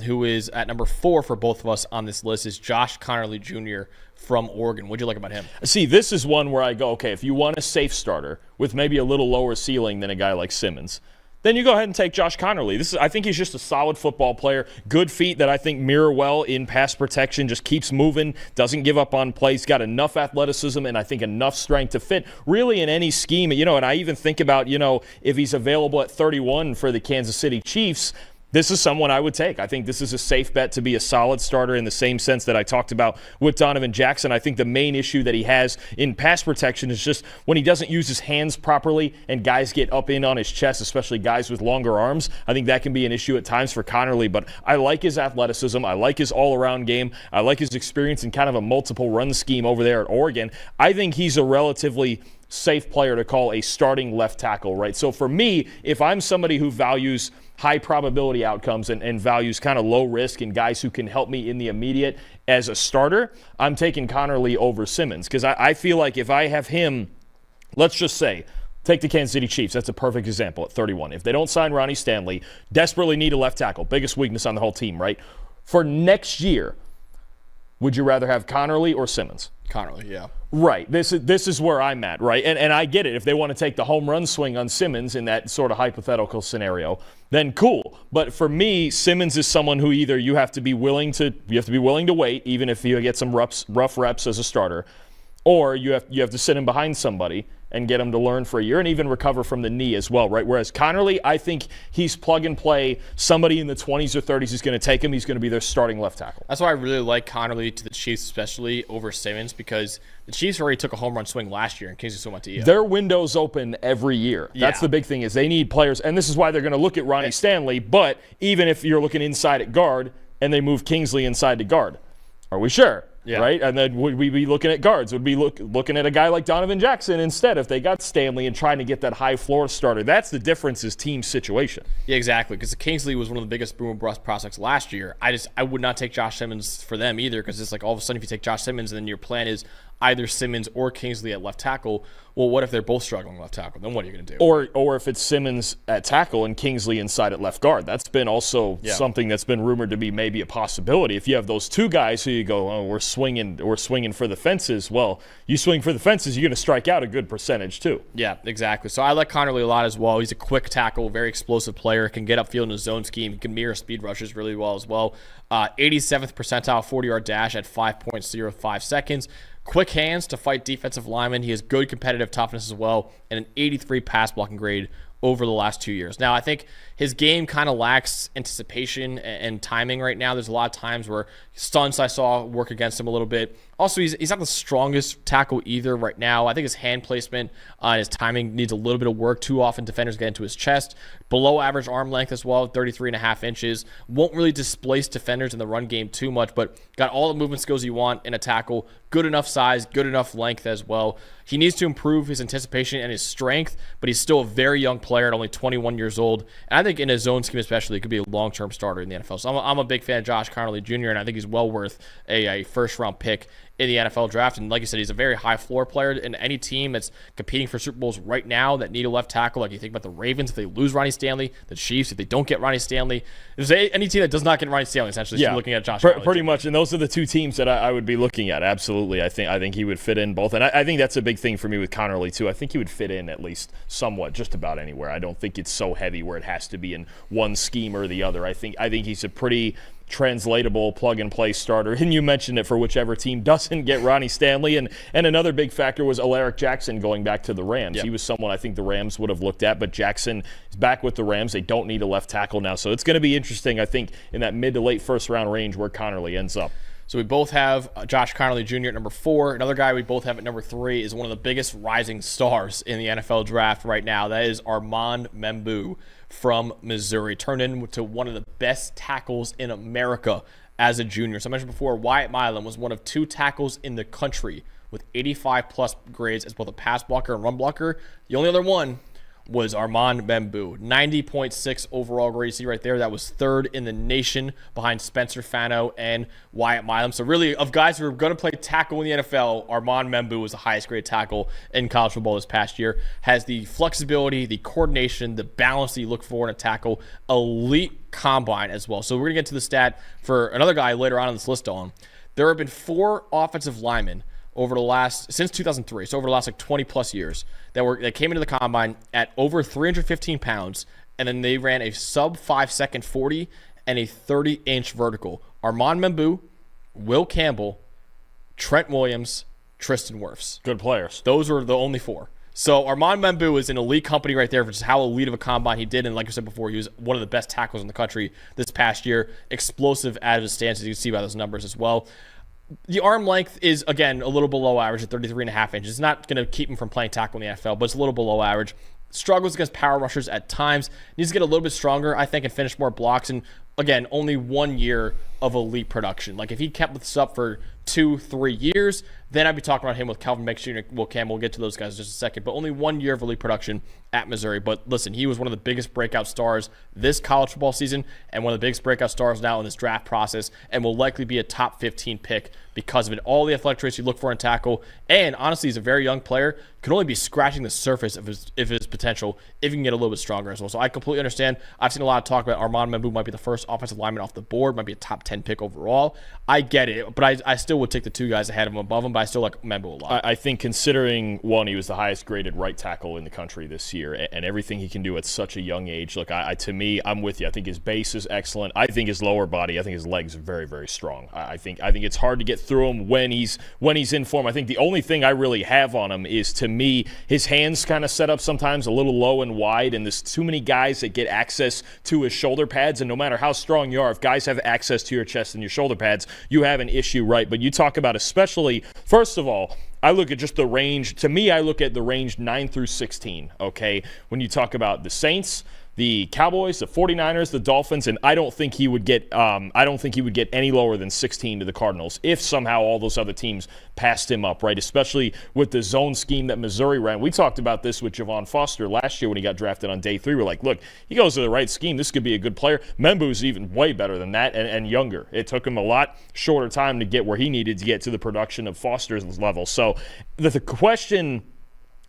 who is at number 4 for both of us on this list is Josh Conerly Jr. from Oregon. What'd you like about him? See, this is one where I go, okay, if you want a safe starter with maybe a little lower ceiling than a guy like Simmons, then you go ahead and take Josh Conerly. I think he's just a solid football player. Good feet that I think mirror well in pass protection, just keeps moving, doesn't give up on plays, got enough athleticism and I think enough strength to fit really in any scheme. And I even think about, if he's available at 31 for the Kansas City Chiefs, this is someone I would take. I think this is a safe bet to be a solid starter in the same sense that I talked about with Donovan Jackson. I think the main issue that he has in pass protection is just when he doesn't use his hands properly and guys get up in on his chest, especially guys with longer arms. I think that can be an issue at times for Conerly, but I like his athleticism. I like his all-around game. I like his experience in kind of a multiple run scheme over there at Oregon. I think he's a relatively safe player to call a starting left tackle, right? So for me, if I'm somebody who values high probability outcomes and values kind of low risk and guys who can help me in the immediate as a starter, I'm taking Conerly over Simmons because I feel like if I have him, let's just say, take the Kansas City Chiefs. That's a perfect example at 31. If they don't sign Ronnie Stanley, desperately need a left tackle, biggest weakness on the whole team, right? For next year, would you rather have Conerly or Simmons? Conerly, yeah. Right. This is where I'm at, right? And I get it. If they want to take the home run swing on Simmons in that sort of hypothetical scenario, then cool. But for me, Simmons is someone who either you have to be willing to wait, even if you get some rough reps as a starter, or you have to sit him behind somebody and get him to learn for a year and even recover from the knee as well, right? Whereas Conerly, I think he's plug and play. Somebody in the 20s or 30s is going to take him. He's going to be their starting left tackle. That's why I really like Conerly to the Chiefs, especially over Simmons, because the Chiefs already took a home run swing last year in Kingsley Suamataia. Their window's open every year. That's the big thing is they need players, and this is why they're going to look at Ronnie Stanley, but even if you're looking inside at guard and they move Kingsley inside to guard, are we sure? Yeah. Right? And then would we be looking at guards? Would we be looking at a guy like Donovan Jackson instead if they got Stanley and trying to get that high floor starter? That's the difference is team situation. Yeah, exactly. Because Kingsley was one of the biggest boom bust prospects last year. I would not take Josh Simmons for them either because it's like all of a sudden if you take Josh Simmons and then your plan is either Simmons or Kingsley at left tackle, well, what if they're both struggling left tackle? Then what are you going to do? Or if it's Simmons at tackle and Kingsley inside at left guard. That's been also something that's been rumored to be maybe a possibility. If you have those two guys who you go, oh, we're swinging for the fences. Well, you swing for the fences, you're going to strike out a good percentage too. Yeah, exactly. So I like Conerly a lot as well. He's a quick tackle, very explosive player, can get upfield in his zone scheme. He can mirror speed rushes really well as well. 87th percentile 40-yard dash at 5.05 seconds. Quick hands to fight defensive linemen. He has good competitive toughness as well, and an 83 pass blocking grade over the last 2 years. Now, I think his game kind of lacks anticipation and timing right now. There's a lot of times where stunts I saw work against him a little bit. Also, he's not the strongest tackle either right now. I think his hand placement and his timing needs a little bit of work. Too often defenders get into his chest. Below average arm length as well, 33.5 inches. Won't really displace defenders in the run game too much, but got all the movement skills you want in a tackle. Good enough size, good enough length as well. He needs to improve his anticipation and his strength, but he's still a very young player at only 21 years old. And I think in his zone scheme especially, he could be a long-term starter in the NFL. So I'm a big fan of Josh Conerly Jr., and I think he's well worth a first-round pick in the NFL draft. And like I said, he's a very high floor player. And any team that's competing for Super Bowls right now that need a left tackle, like you think about the Ravens, if they lose Ronnie Stanley, the Chiefs, if they don't get Ronnie Stanley, if there's any team that does not get Ronnie Stanley, essentially, you're looking at Josh Conerly. Pretty much. And those are the two teams that I would be looking at. Absolutely. I think he would fit in both. And I think that's a big thing for me with Conerly, too. I think he would fit in at least somewhat, just about anywhere. I don't think it's so heavy where it has to be in one scheme or the other. I think he's a pretty translatable plug-and-play starter. And you mentioned it for whichever team doesn't get Ronnie Stanley. And another big factor was Alaric Jackson going back to the Rams. Yep. He was someone I think the Rams would have looked at, but Jackson is back with the Rams. They don't need a left tackle now. So it's going to be interesting, I think, in that mid to late first-round range where Conerly ends up. So we both have Josh Conerly Jr. at number 4. Another guy we both have at number 3 is one of the biggest rising stars in the NFL draft right now. That is Armand Membou from Missouri. Turned into one of the best tackles in America as a junior. So I mentioned before, Wyatt Milum was one of 2 tackles in the country with 85-plus grades as both a pass blocker and run blocker. The only other one was Armand Membou, 90.6 overall grade. You see right there, that was 3rd in the nation behind Spencer Fano and Wyatt Milum. So really, of guys who are going to play tackle in the NFL, Armand Membou was the highest grade tackle in college football this past year. Has the flexibility, the coordination, the balance that you look for in a tackle. Elite combine as well. So we're going to get to the stat for another guy later on this list on. There have been 4 offensive linemen since 2003, so over the last 20 plus years, that came into the combine at over 315 pounds, and then they ran a sub 5-second 40 and a 30-inch vertical. Armand Membou, Will Campbell, Trent Williams, Tristan Wirfs. Good players. Those were the only 4. So Armand Membou is an elite company right there for just how elite of a combine he did. And like I said before, he was one of the best tackles in the country this past year. Explosive out of his stance, as you can see by those numbers as well. The arm length is, again, a little below average at 33.5 inches. It's not going to keep him from playing tackle in the NFL, but it's a little below average. Struggles against power rushers at times. Needs to get a little bit stronger, I think, and finish more blocks. And, again, only 1 year of elite production. Like, if he kept this up for 2-3 years, then I'd be talking about him with Kelvin Jr. Will Campbell. We'll get to those guys in just a second. But only 1 year of elite production at Missouri. But listen, he was one of the biggest breakout stars this college football season and one of the biggest breakout stars now in this draft process, and will likely be a top 15 pick because of it. All the athletic traits you look for in tackle. And honestly, he's a very young player. Could only be scratching the surface of his potential if he can get a little bit stronger as well. So I completely understand. I've seen a lot of talk about Armand Membou might be the first offensive lineman off the board, might be a top 10 pick overall. I get it, but I still would take the 2 guys ahead of him above him, but I still like Membou a lot. I think considering, one, he was the highest graded right tackle in the country this year, and everything he can do at such a young age. Look, to me, I'm with you. I think his base is excellent. I think his lower body, I think his legs are very, very strong. I think it's hard to get through him when he's in form. I think the only thing I really have on him is, to me, his hands kind of set up sometimes a little low and wide, and there's too many guys that get access to his shoulder pads, and no matter how strong you are, if guys have access to your chest and your shoulder pads, you have an issue, right? But you talk about, especially, first of all, I look at just the range. To me, I look at the range 9 through 16, okay? When you talk about the Saints, the Cowboys, the 49ers, the Dolphins, and I don't think he would get any lower than 16 to the Cardinals if somehow all those other teams passed him up, right? Especially with the zone scheme that Missouri ran. We talked about this with Javon Foster last year when he got drafted on day 3. We're like, look, he goes to the right scheme. This could be a good player. Membou's even way better than that and younger. It took him a lot shorter time to get where he needed to get to the production of Foster's level. So the question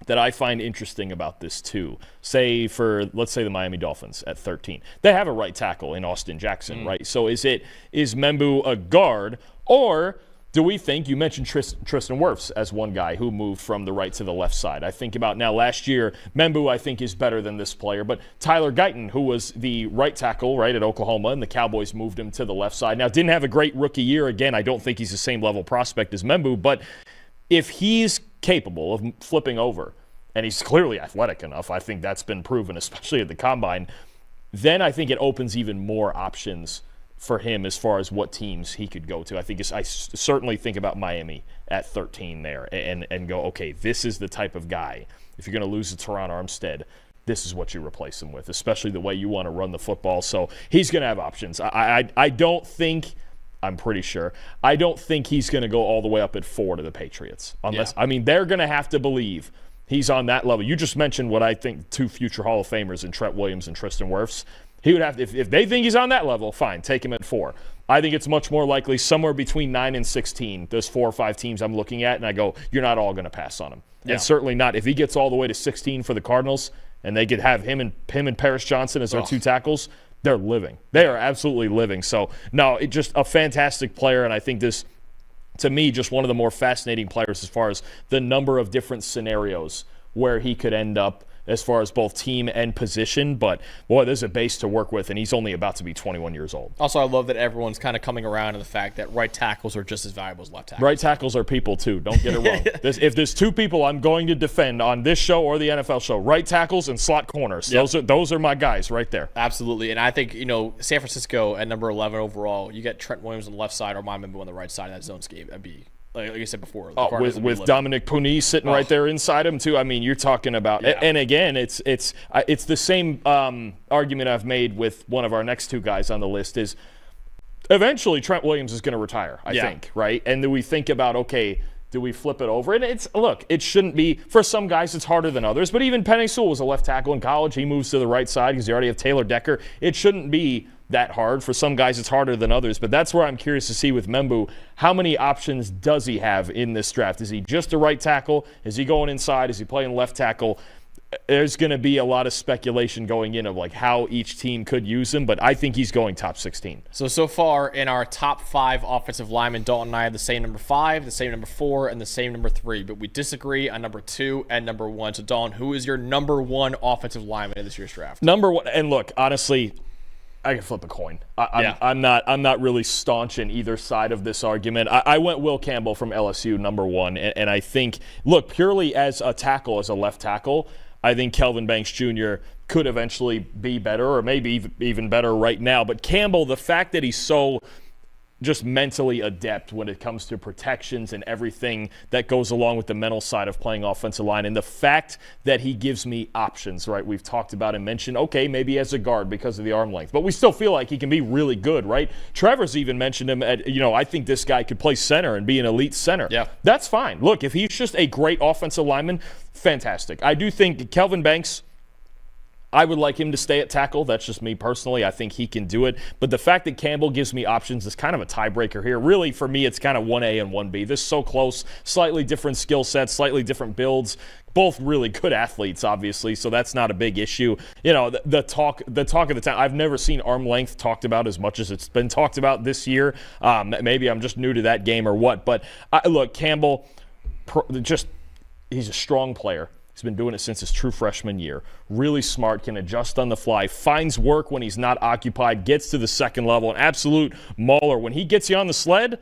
that I find interesting about this too, let's say the Miami Dolphins at 13. They have a right tackle in Austin Jackson, right? So is Membou a guard, or do we think, you mentioned Tristan Wirfs as one guy who moved from the right to the left side. I think about now last year, Membou I think is better than this player, but Tyler Guyton, who was the right tackle, right, at Oklahoma, and the Cowboys moved him to the left side. Now, didn't have a great rookie year. Again, I don't think he's the same level prospect as Membou, but if he's capable of flipping over, and he's clearly athletic enough, I think that's been proven, especially at the Combine, then I think it opens even more options for him as far as what teams he could go to. I certainly think about Miami at 13 there and go, okay, this is the type of guy. If you're going to lose to Teron Armstead, this is what you replace him with, especially the way you want to run the football. So he's going to have options. I don't think... I'm pretty sure. I don't think he's going to go all the way up at 4 to the Patriots. They're going to have to believe he's on that level. You just mentioned what I think 2 future Hall of Famers in Trent Williams and Tristan Wirfs. He would have to, if they think he's on that level, fine, take him at 4. I think it's much more likely somewhere between 9 and 16, those 4 or 5 teams I'm looking at, and I go, you're not all going to pass on him. Yeah. And certainly not. If he gets all the way to 16 for the Cardinals, and they could have him and Paris Johnson as their 2 tackles, they're living. They are absolutely living. So, no, it's just a fantastic player, and I think this, to me, just one of the more fascinating players as far as the number of different scenarios where he could end up as far as both team and position. But, boy, there's a base to work with, and he's only about to be 21 years old. Also, I love that everyone's kind of coming around to the fact that right tackles are just as valuable as left tackles. Right tackles are people, too. Don't get it wrong. If there's 2 people I'm going to defend on this show or the NFL show, right tackles and slot corners. Yep. Those are my guys right there. Absolutely. And I think, San Francisco at number 11 overall, you get Trent Williams on the left side or Armand Membou on the right side of that zone scheme. That'd be like you said before. With Dominic Puni sitting right there inside him too. I mean, you're talking about, and again, it's the same argument I've made with one of our next two guys on the list is eventually Trent Williams is going to retire, I think, right? And then we think about, okay, do we flip it over? And it shouldn't be, for some guys it's harder than others, but even Penei Sewell was a left tackle in college. He moves to the right side because you already have Taylor Decker. It shouldn't be that hard. For some guys it's harder than others, but that's where I'm curious to see with Membou, how many options does he have in this draft? Is he just a right tackle? Is he going inside? Is he playing left tackle? There's going to be a lot of speculation going in of like how each team could use him, but I think he's going top 16. So far in our top 5 offensive linemen, Dalton and I have the same number 5, the same number 4, and the same number 3, but we disagree on number 2 and number 1. So Dalton, who is your number 1 offensive lineman in this year's draft? Number 1, and look, honestly, I can flip a coin. I'm not really staunch in either side of this argument. I went Will Campbell from LSU, number 1, and I think, look, purely as a tackle, as a left tackle, I think Kelvin Banks Jr. could eventually be better, or maybe even better right now. But Campbell, the fact that he's so just mentally adept when it comes to protections and everything that goes along with the mental side of playing offensive line, and the fact that he gives me options, right? We've talked about and mentioned, okay, maybe as a guard because of the arm length, but we still feel like he can be really good, right? Trevor's even mentioned him at, I think this guy could play center and be an elite center. Yeah. That's fine. Look, if he's just a great offensive lineman, fantastic. I do think Kelvin Banks, I would like him to stay at tackle. That's just me personally. I think he can do it. But the fact that Campbell gives me options is kind of a tiebreaker here. Really, for me, it's kind of 1A and 1B. This is so close, slightly different skill sets, slightly different builds. Both really good athletes, obviously, so that's not a big issue. The talk of the town, I've never seen arm length talked about as much as it's been talked about this year. Maybe I'm just new to that game or what. But look, Campbell, he's a strong player. He's been doing it since his true freshman year. Really smart, can adjust on the fly, finds work when he's not occupied, gets to the second level, an absolute mauler. When he gets you on the sled,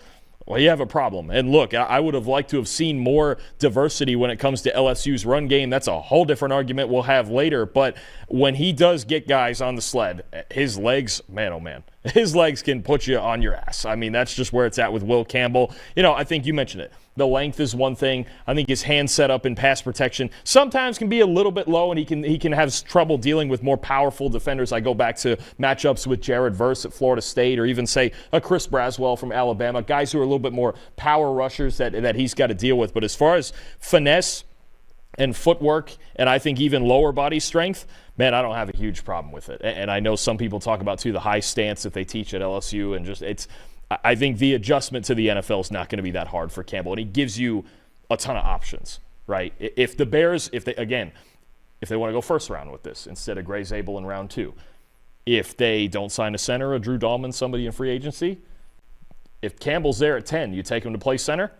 well, you have a problem. And look, I would have liked to have seen more diversity when it comes to LSU's run game. That's a whole different argument we'll have later. But when he does get guys on the sled, his legs, man, oh man, his legs can put you on your ass. I mean, that's just where it's at with Will Campbell. I think you mentioned it. The length is one thing. I think his hand setup in pass protection sometimes can be a little bit low, and he can have trouble dealing with more powerful defenders. I go back to matchups with Jared Verse at Florida State, or even say a Chris Braswell from Alabama, guys who are a little bit more power rushers that he's got to deal with. But as far as finesse and footwork, and I think even lower body strength, man, I don't have a huge problem with it. And I know some people talk about too the high stance that they teach at LSU, and I think the adjustment to the NFL is not going to be that hard for Campbell, and he gives you a ton of options, right? If the Bears, if they want to go first round with this instead of Gray Zabel in round 2, if they don't sign a center, a Drew Dahlman, somebody in free agency, if Campbell's there at 10, you take him to play center?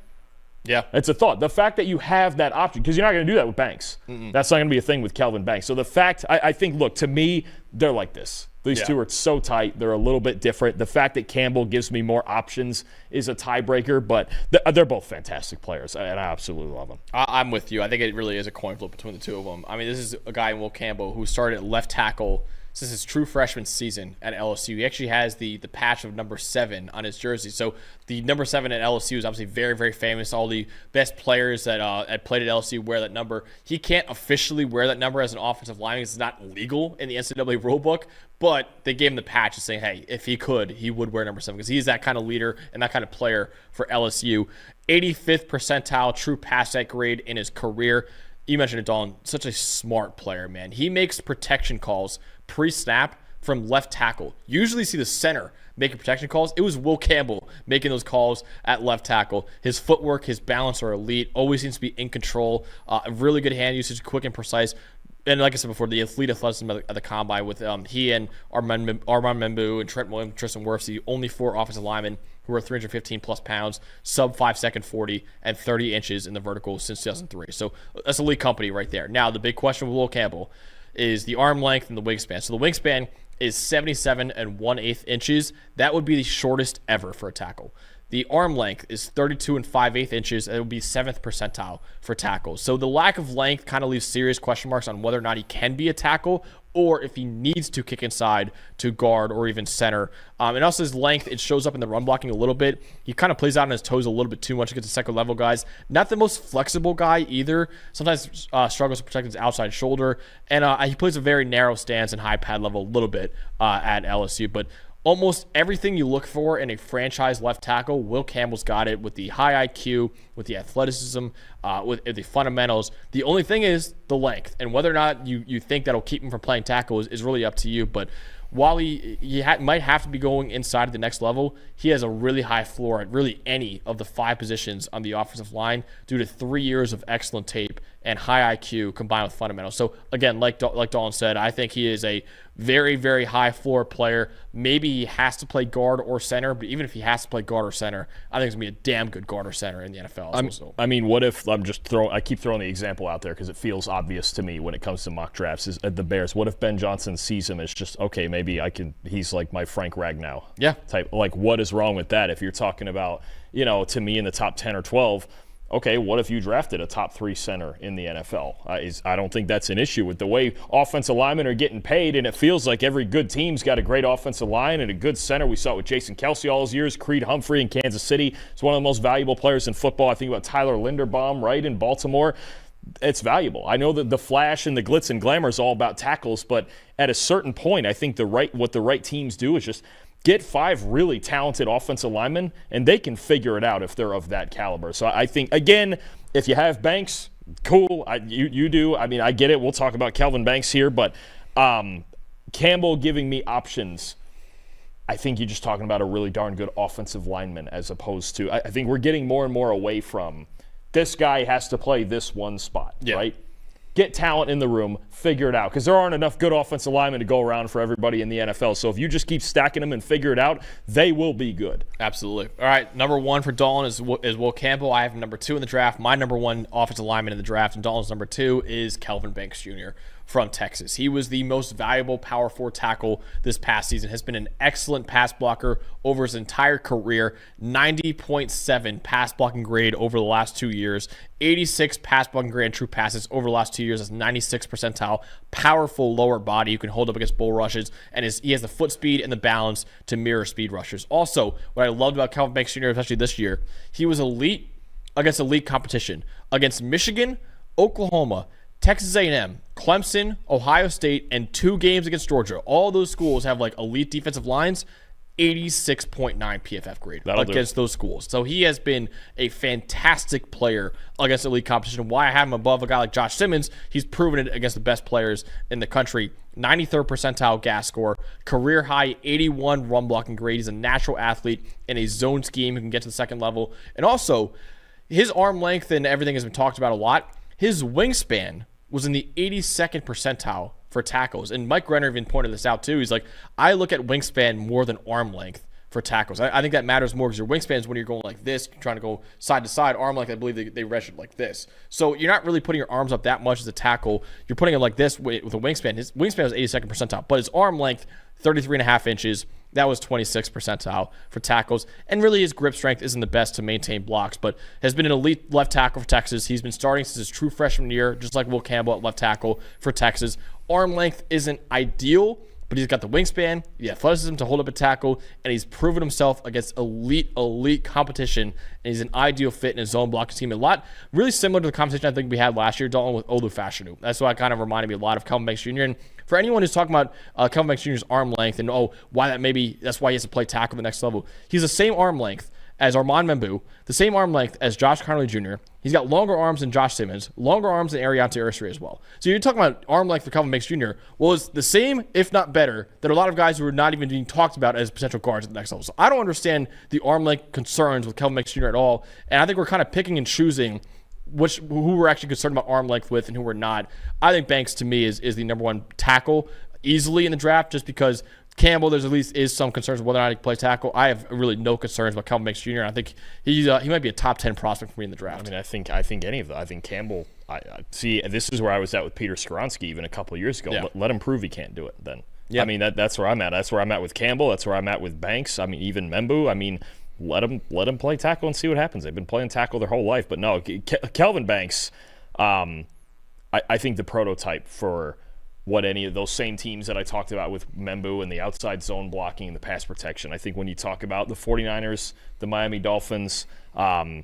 Yeah. It's a thought. The fact that you have that option, because you're not going to do that with Banks. That's not going to be a thing with Kelvin Banks. So the fact, I think, look, to me, they're like this. These two are so tight. They're a little bit different. The fact that Campbell gives me more options is a tiebreaker, but they're both fantastic players, and I absolutely love them. I'm with you. I think it really is a coin flip between the two of them. I mean, this is a guy, Will Campbell, who started at left tackle since his true freshman season at LSU. He actually has the patch of number 7 on his jersey. So the number 7 at LSU is obviously very, very famous. All the best players that played at LSU wear that number. He can't officially wear that number as an offensive lineman. It's not legal in the NCAA rulebook, but they gave him the patch and saying, hey, if he could, he would wear number 7 because he's that kind of leader and that kind of player for LSU. 85th percentile true pass set grade in his career. You mentioned it, Dalton. Such a smart player, man. He makes protection calls pre-snap from left tackle. Usually see the center making protection calls. It was Will Campbell making those calls at left tackle. His footwork, his balance are elite. Always seems to be in control. Really good hand usage, quick and precise. And like I said before, the elite athleticism at the combine with he and Armand Membou and Trent Williams, Tristan Wirfs, the only 4 offensive linemen who are 315-plus pounds, sub 5-second 40, and 30 inches in the vertical since 2003. So that's elite company right there. Now, the big question with Will Campbell is the arm length and the wingspan. So the wingspan is 77 1/8 inches. That would be the shortest ever for a tackle. The arm length is 32 and 5/8 inches. It would be 7th percentile for tackles. So the lack of length kind of leaves serious question marks on whether or not he can be a tackle, or if he needs to kick inside to guard or even center. And also his length, it shows up in the run blocking a little bit. He kind of plays out on his toes a little bit too much against the second level guys. Not the most flexible guy either. Sometimes struggles to protect his outside shoulder. And he plays a very narrow stance and high pad level a little bit at LSU. But almost everything you look for in a franchise left tackle, Will Campbell's got it with the high IQ, with the athleticism, with the fundamentals. The only thing is the length, and whether or not you think that'll keep him from playing tackle is really up to you. But while he might have to be going inside of the next level, he has a really high floor at really any of the 5 positions on the offensive line due to 3 years of excellent tape and high IQ combined with fundamentals. So again, like Dalton said, I think he is a very, very high floor player. Maybe he has to play guard or center, but even if he has to play guard or center, I think he's going to be a damn good guard or center in the NFL. I mean, what if I keep throwing the example out there because it feels obvious to me when it comes to mock drafts is the Bears. What if Ben Johnson sees him as just, okay, maybe he's like my Frank Ragnow type. Like, what is wrong with that? If you're talking about, to me in the top 10 or 12, okay, what if you drafted a top 3 center in the NFL? I don't think that's an issue with the way offensive linemen are getting paid, and it feels like every good team's got a great offensive line and a good center. We saw it with Jason Kelce all his years. Creed Humphrey in Kansas City is one of the most valuable players in football. I think about Tyler Linderbaum, right, in Baltimore. It's valuable. I know that the flash and the glitz and glamour is all about tackles, but at a certain point, I think what the right teams do is just get 5 really talented offensive linemen, and they can figure it out if they're of that caliber. So I think, again, if you have Banks, cool. You do. I mean, I get it. We'll talk about Kelvin Banks here, but Campbell giving me options, I think you're just talking about a really darn good offensive lineman as opposed to – I think we're getting more and more away from this guy has to play this one spot, right? Get talent in the room, figure it out. Because there aren't enough good offensive linemen to go around for everybody in the NFL. So if you just keep stacking them and figure it out, they will be good. Absolutely. All right, number 1 for Dalton is Will Campbell. I have number 2 in the draft. My number 1 offensive lineman in the draft, and Dalton's number 2 is Kelvin Banks Jr. from Texas. He was the most valuable power 4 tackle this past season, has been an excellent pass blocker over his entire career, 90.7 pass blocking grade over the last 2 years, 86 pass blocking grade and true passes over the last 2 years. That's 96 percentile. Powerful lower body you can hold up against bull rushes, and he has the foot speed and the balance to mirror speed rushers. Also, what I loved about Kelvin Banks Jr., especially this year, he was elite against elite competition. Against Michigan, Oklahoma, Texas A&M, Clemson, Ohio State, and 2 games against Georgia. All those schools have like elite defensive lines. 86.9 PFF grade against those schools. So he has been a fantastic player against elite competition. Why I have him above a guy like Josh Simmons, he's proven it against the best players in the country. 93rd percentile gas score, career high 81 run blocking grade. He's a natural athlete in a zone scheme who can get to the second level. And also, his arm length and everything has been talked about a lot. His wingspan was in the 82nd percentile for tackles. And Mike Renner even pointed this out too. He's like, I look at wingspan more than arm length for tackles. I think that matters more because your wingspan is when you're going like this, trying to go side to side. Arm length, I believe they measured like this. So you're not really putting your arms up that much as a tackle. You're putting it like this with a wingspan. His wingspan was 82nd percentile, but his arm length, 33.5 inches. That was 26th percentile for tackles. And really his grip strength isn't the best to maintain blocks, but has been an elite left tackle for Texas. He's been starting since his true freshman year, just like Will Campbell at left tackle for Texas. Arm length isn't ideal, but he's got the wingspan, the athleticism to hold up a tackle, and he's proven himself against elite competition, and he's an ideal fit in his zone blocking team. A lot really similar to the competition I think we had last year, Dalton, with Olu Fashanu. That's why it kind of reminded me a lot of Kelvin Banks Jr. And for anyone who's talking about Kelvin Banks Jr.'s arm length and that's why he has to play tackle the next level, he's the same arm length as Armand Membou, the same arm length as Josh Conerly Jr. He's got longer arms than Josh Simmons, longer arms than Ariante Ursery as well. So you're talking about arm length for Kelvin Banks Jr. Well, it's the same, if not better, than a lot of guys who are not even being talked about as potential guards at the next level. So I don't understand the arm length concerns with Kelvin Banks Jr. at all, and I think we're kind of picking and choosing who we're actually concerned about arm length with and who we're not. I think Banks, to me, is the number 1 tackle easily in the draft just because Campbell, there's at least is some concerns whether or not he can play tackle. I have really no concerns about Kelvin Banks Jr. I think he might be a top 10 prospect for me in the draft. I mean, I think any of them. I think Campbell. I see. This is where I was at with Peter Skoronski even a couple of years ago. Yeah. Let him prove he can't do it. Then. Yeah. I mean, that's where I'm at. That's where I'm at with Campbell. That's where I'm at with Banks. I mean, even Membou. I mean, let him play tackle and see what happens. They've been playing tackle their whole life. But no, Kelvin Banks, I think the prototype for what any of those same teams that I talked about with Membou and the outside zone blocking and the pass protection. I think when you talk about the 49ers, the Miami Dolphins, I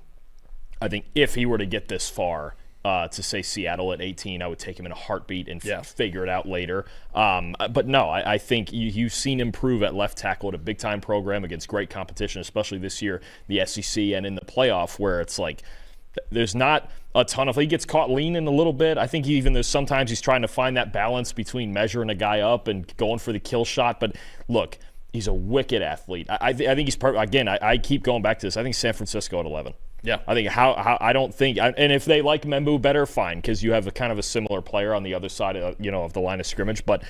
think if he were to get this far, to say Seattle at 18, I would take him in a heartbeat and figure it out later. But no, I think you've seen him prove at left tackle at a big-time program against great competition, especially this year, the SEC and in the playoff, where it's like there's not a ton of – he gets caught leaning a little bit. I think there's sometimes he's trying to find that balance between measuring a guy up and going for the kill shot. But look, he's a wicked athlete. I think he's – again, I keep going back to this. I think San Francisco at 11. Yeah, I think I don't think, and if they like Membou better, fine, because you have a kind of a similar player on the other side of the line of scrimmage. But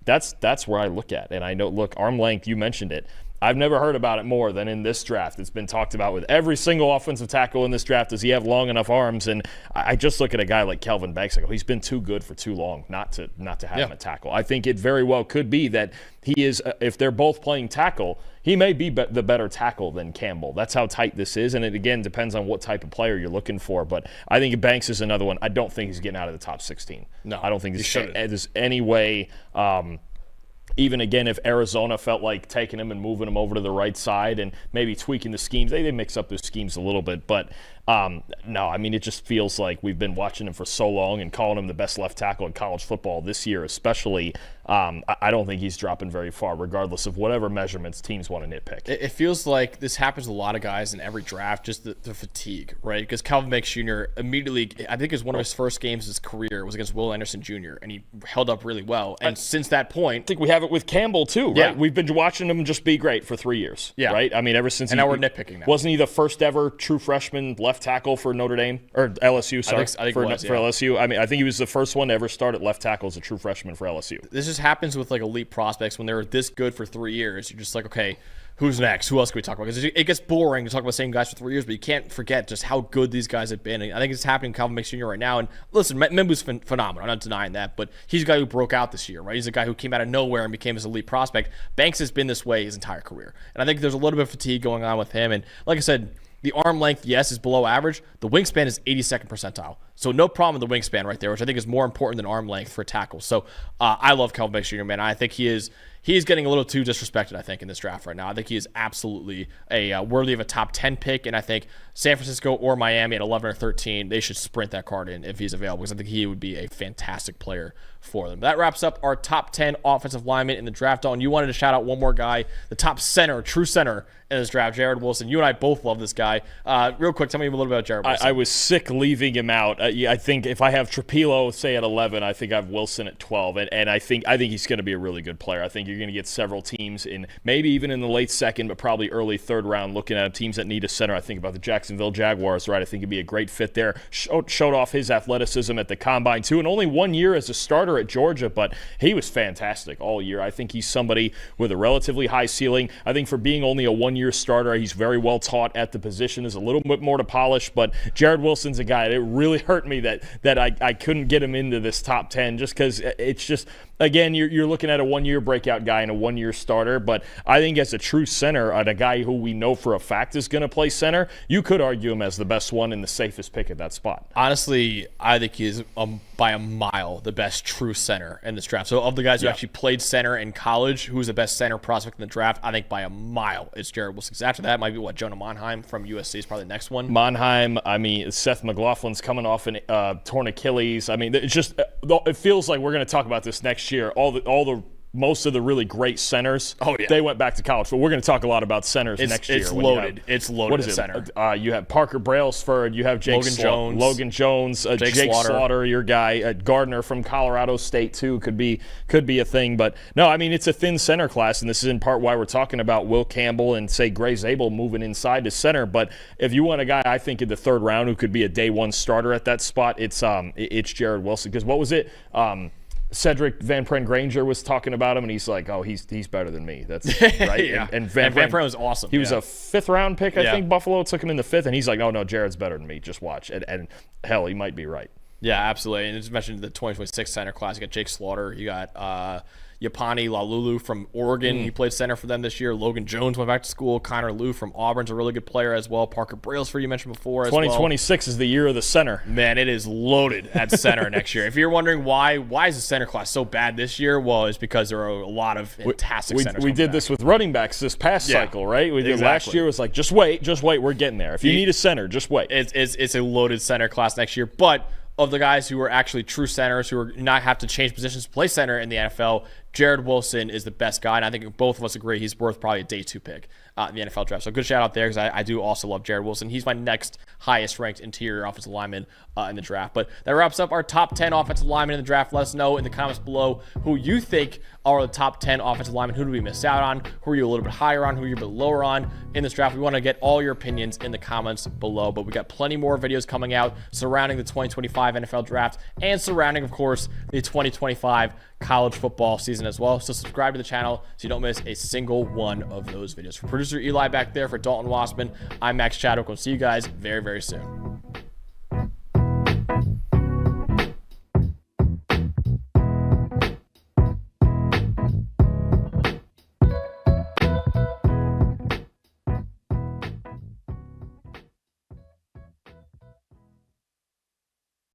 that's where I look at, and I know. Look, arm length, you mentioned it. I've never heard about it more than in this draft. It's been talked about with every single offensive tackle in this draft. Does he have long enough arms? And I just look at a guy like Kelvin Banks. I go, he's been too good for too long not to have him at tackle. I think it very well could be that he is. If they're both playing tackle, he may be the better tackle than Campbell. That's how tight this is. And it again depends on what type of player you're looking for. But I think Banks is another one. I don't think he's getting out of the top 16. No, I don't think there's any way. Even again, if Arizona felt like taking him and moving him over to the right side and maybe tweaking the schemes, they mix up their schemes a little bit. But no, I mean, it just feels like we've been watching him for so long and calling him the best left tackle in college football this year especially. I don't think he's dropping very far, regardless of whatever measurements teams want to nitpick. It feels like this happens to a lot of guys in every draft, just the fatigue, right? Because Kelvin Banks Jr. immediately, I think it was one of his first games of his career, was against Will Anderson Jr., and he held up really well. And since that point, I think we have it with Campbell too, right? Yeah. We've been watching him just be great for 3 years, right? I mean, ever since now we're nitpicking now. Wasn't he the first ever true freshman left tackle for Notre Dame or LSU? Sorry, I think for LSU. I mean, I think he was the first one to ever start at left tackle as a true freshman for LSU. This just happens with like elite prospects when they're this good for 3 years. You're just like, okay, who's next? Who else can we talk about? Because it gets boring to talk about the same guys for 3 years, but you can't forget just how good these guys have been. And I think it's happening to Kelvin Banks Jr. right now. And listen, Membou's phenomenal. I'm not denying that, but he's a guy who broke out this year, right? He's a guy who came out of nowhere and became his elite prospect. Banks has been this way his entire career. And I think there's a little bit of fatigue going on with him. And like I said, the arm length, yes, is below average. The wingspan is 82nd percentile. So no problem with the wingspan right there, which I think is more important than arm length for tackles. So I love Kelvin Banks Jr., man. I think he is getting a little too disrespected, I think, in this draft right now. I think he is absolutely worthy of a top 10 pick, and I think San Francisco or Miami at 11 or 13, they should sprint that card in if he's available, because I think he would be a fantastic player for them. That wraps up our top 10 offensive linemen in the draft. Dalton, you wanted to shout out one more guy, the top center, true center in this draft, Jared Wilson. You and I both love this guy. Real quick, tell me a little bit about Jared Wilson. I was sick leaving him out. I think if I have Trapilo, say, at 11, I think I have Wilson at 12, and I think he's going to be a really good player. I think you're going to get several teams in, maybe even in the late second, but probably early third round, looking at teams that need a center. I think about the Jacksonville Jaguars, right? I think he'd be a great fit there. Showed off his athleticism at the combine, too, and only 1 year as a starter at Georgia, but he was fantastic all year. I think he's somebody with a relatively high ceiling. I think for being only a one-year starter, he's very well taught at the position. There's a little bit more to polish, but Jared Wilson's a guy. It really hurt me that I couldn't get him into this top 10 just because it's just, again, you're looking at a one-year breakout guy and a one-year starter, but I think as a true center, and a guy who we know for a fact is going to play center, you could argue him as the best one and the safest pick at that spot. Honestly, I think he is by a mile the best true center in this draft. So of the guys who actually played center in college, who's the best center prospect in the draft, I think by a mile it's Jared Wilson. After that might be Jonah Monheim from USC is probably the next one. Monheim, I mean, Seth McLaughlin's coming off an torn Achilles. I mean, it's just, it feels like we're going to talk about this next year. Most of the really great centers, they went back to college. But we're going to talk a lot about centers next year. It's loaded. It's loaded. What is it? Center. You have Parker Brailsford. You have Logan Jones, Jake Slaughter, your guy, Gardner from Colorado State too could be a thing. But no, I mean it's a thin center class, and this is in part why we're talking about Will Campbell and say Gray Zabel moving inside to center. But if you want a guy, I think in the third round who could be a day one starter at that spot, it's Jared Wilson. Because what was it? Cedric Van Pren Granger was talking about him, and he's like, "Oh, he's better than me." That's right. Yeah. And Van Pren was awesome. He was a fifth-round pick, I think. Buffalo took him in the fifth, and he's like, "Oh no, Jared's better than me. Just watch." And hell, he might be right. Yeah, absolutely. And as mentioned, the 2026 center class, you got Jake Slaughter, you got Yapani Lalulu from Oregon. He played center for them this year. Logan Jones went back to school. Conerly from Auburn's a really good player as well. Parker Brailsford, you mentioned before as well. 2026 is the year of the center. Man, it is loaded at center next year. If you're wondering why is the center class so bad this year, well, it's because there are a lot of fantastic centers. We did this with running backs this past cycle, right? We did last year. It was like, just wait, we're getting there. If you need a center, just wait. It's a loaded center class next year, but of the guys who are actually true centers, who are not have to change positions to play center in the NFL, Jared Wilson is the best guy, and I think both of us agree he's worth probably a day 2 pick in the NFL draft. So good shout out there, because I do also love Jared Wilson. He's my next highest ranked interior offensive lineman in the draft. But that wraps up our top 10 offensive linemen in the draft. Let us know in the comments below who you think are the top 10 offensive linemen. Who do we miss out on? Who are you a little bit higher on? Who are you a bit lower on in this draft? We want to get all your opinions in the comments below. But we got plenty more videos coming out surrounding the 2025 NFL draft and surrounding, of course, the 2025 college football season as well. So subscribe to the channel so you don't miss a single one of those videos. For producer Eli back there, for Dalton Wassman, I'm Max Chadwick. We'll see you guys very, very soon.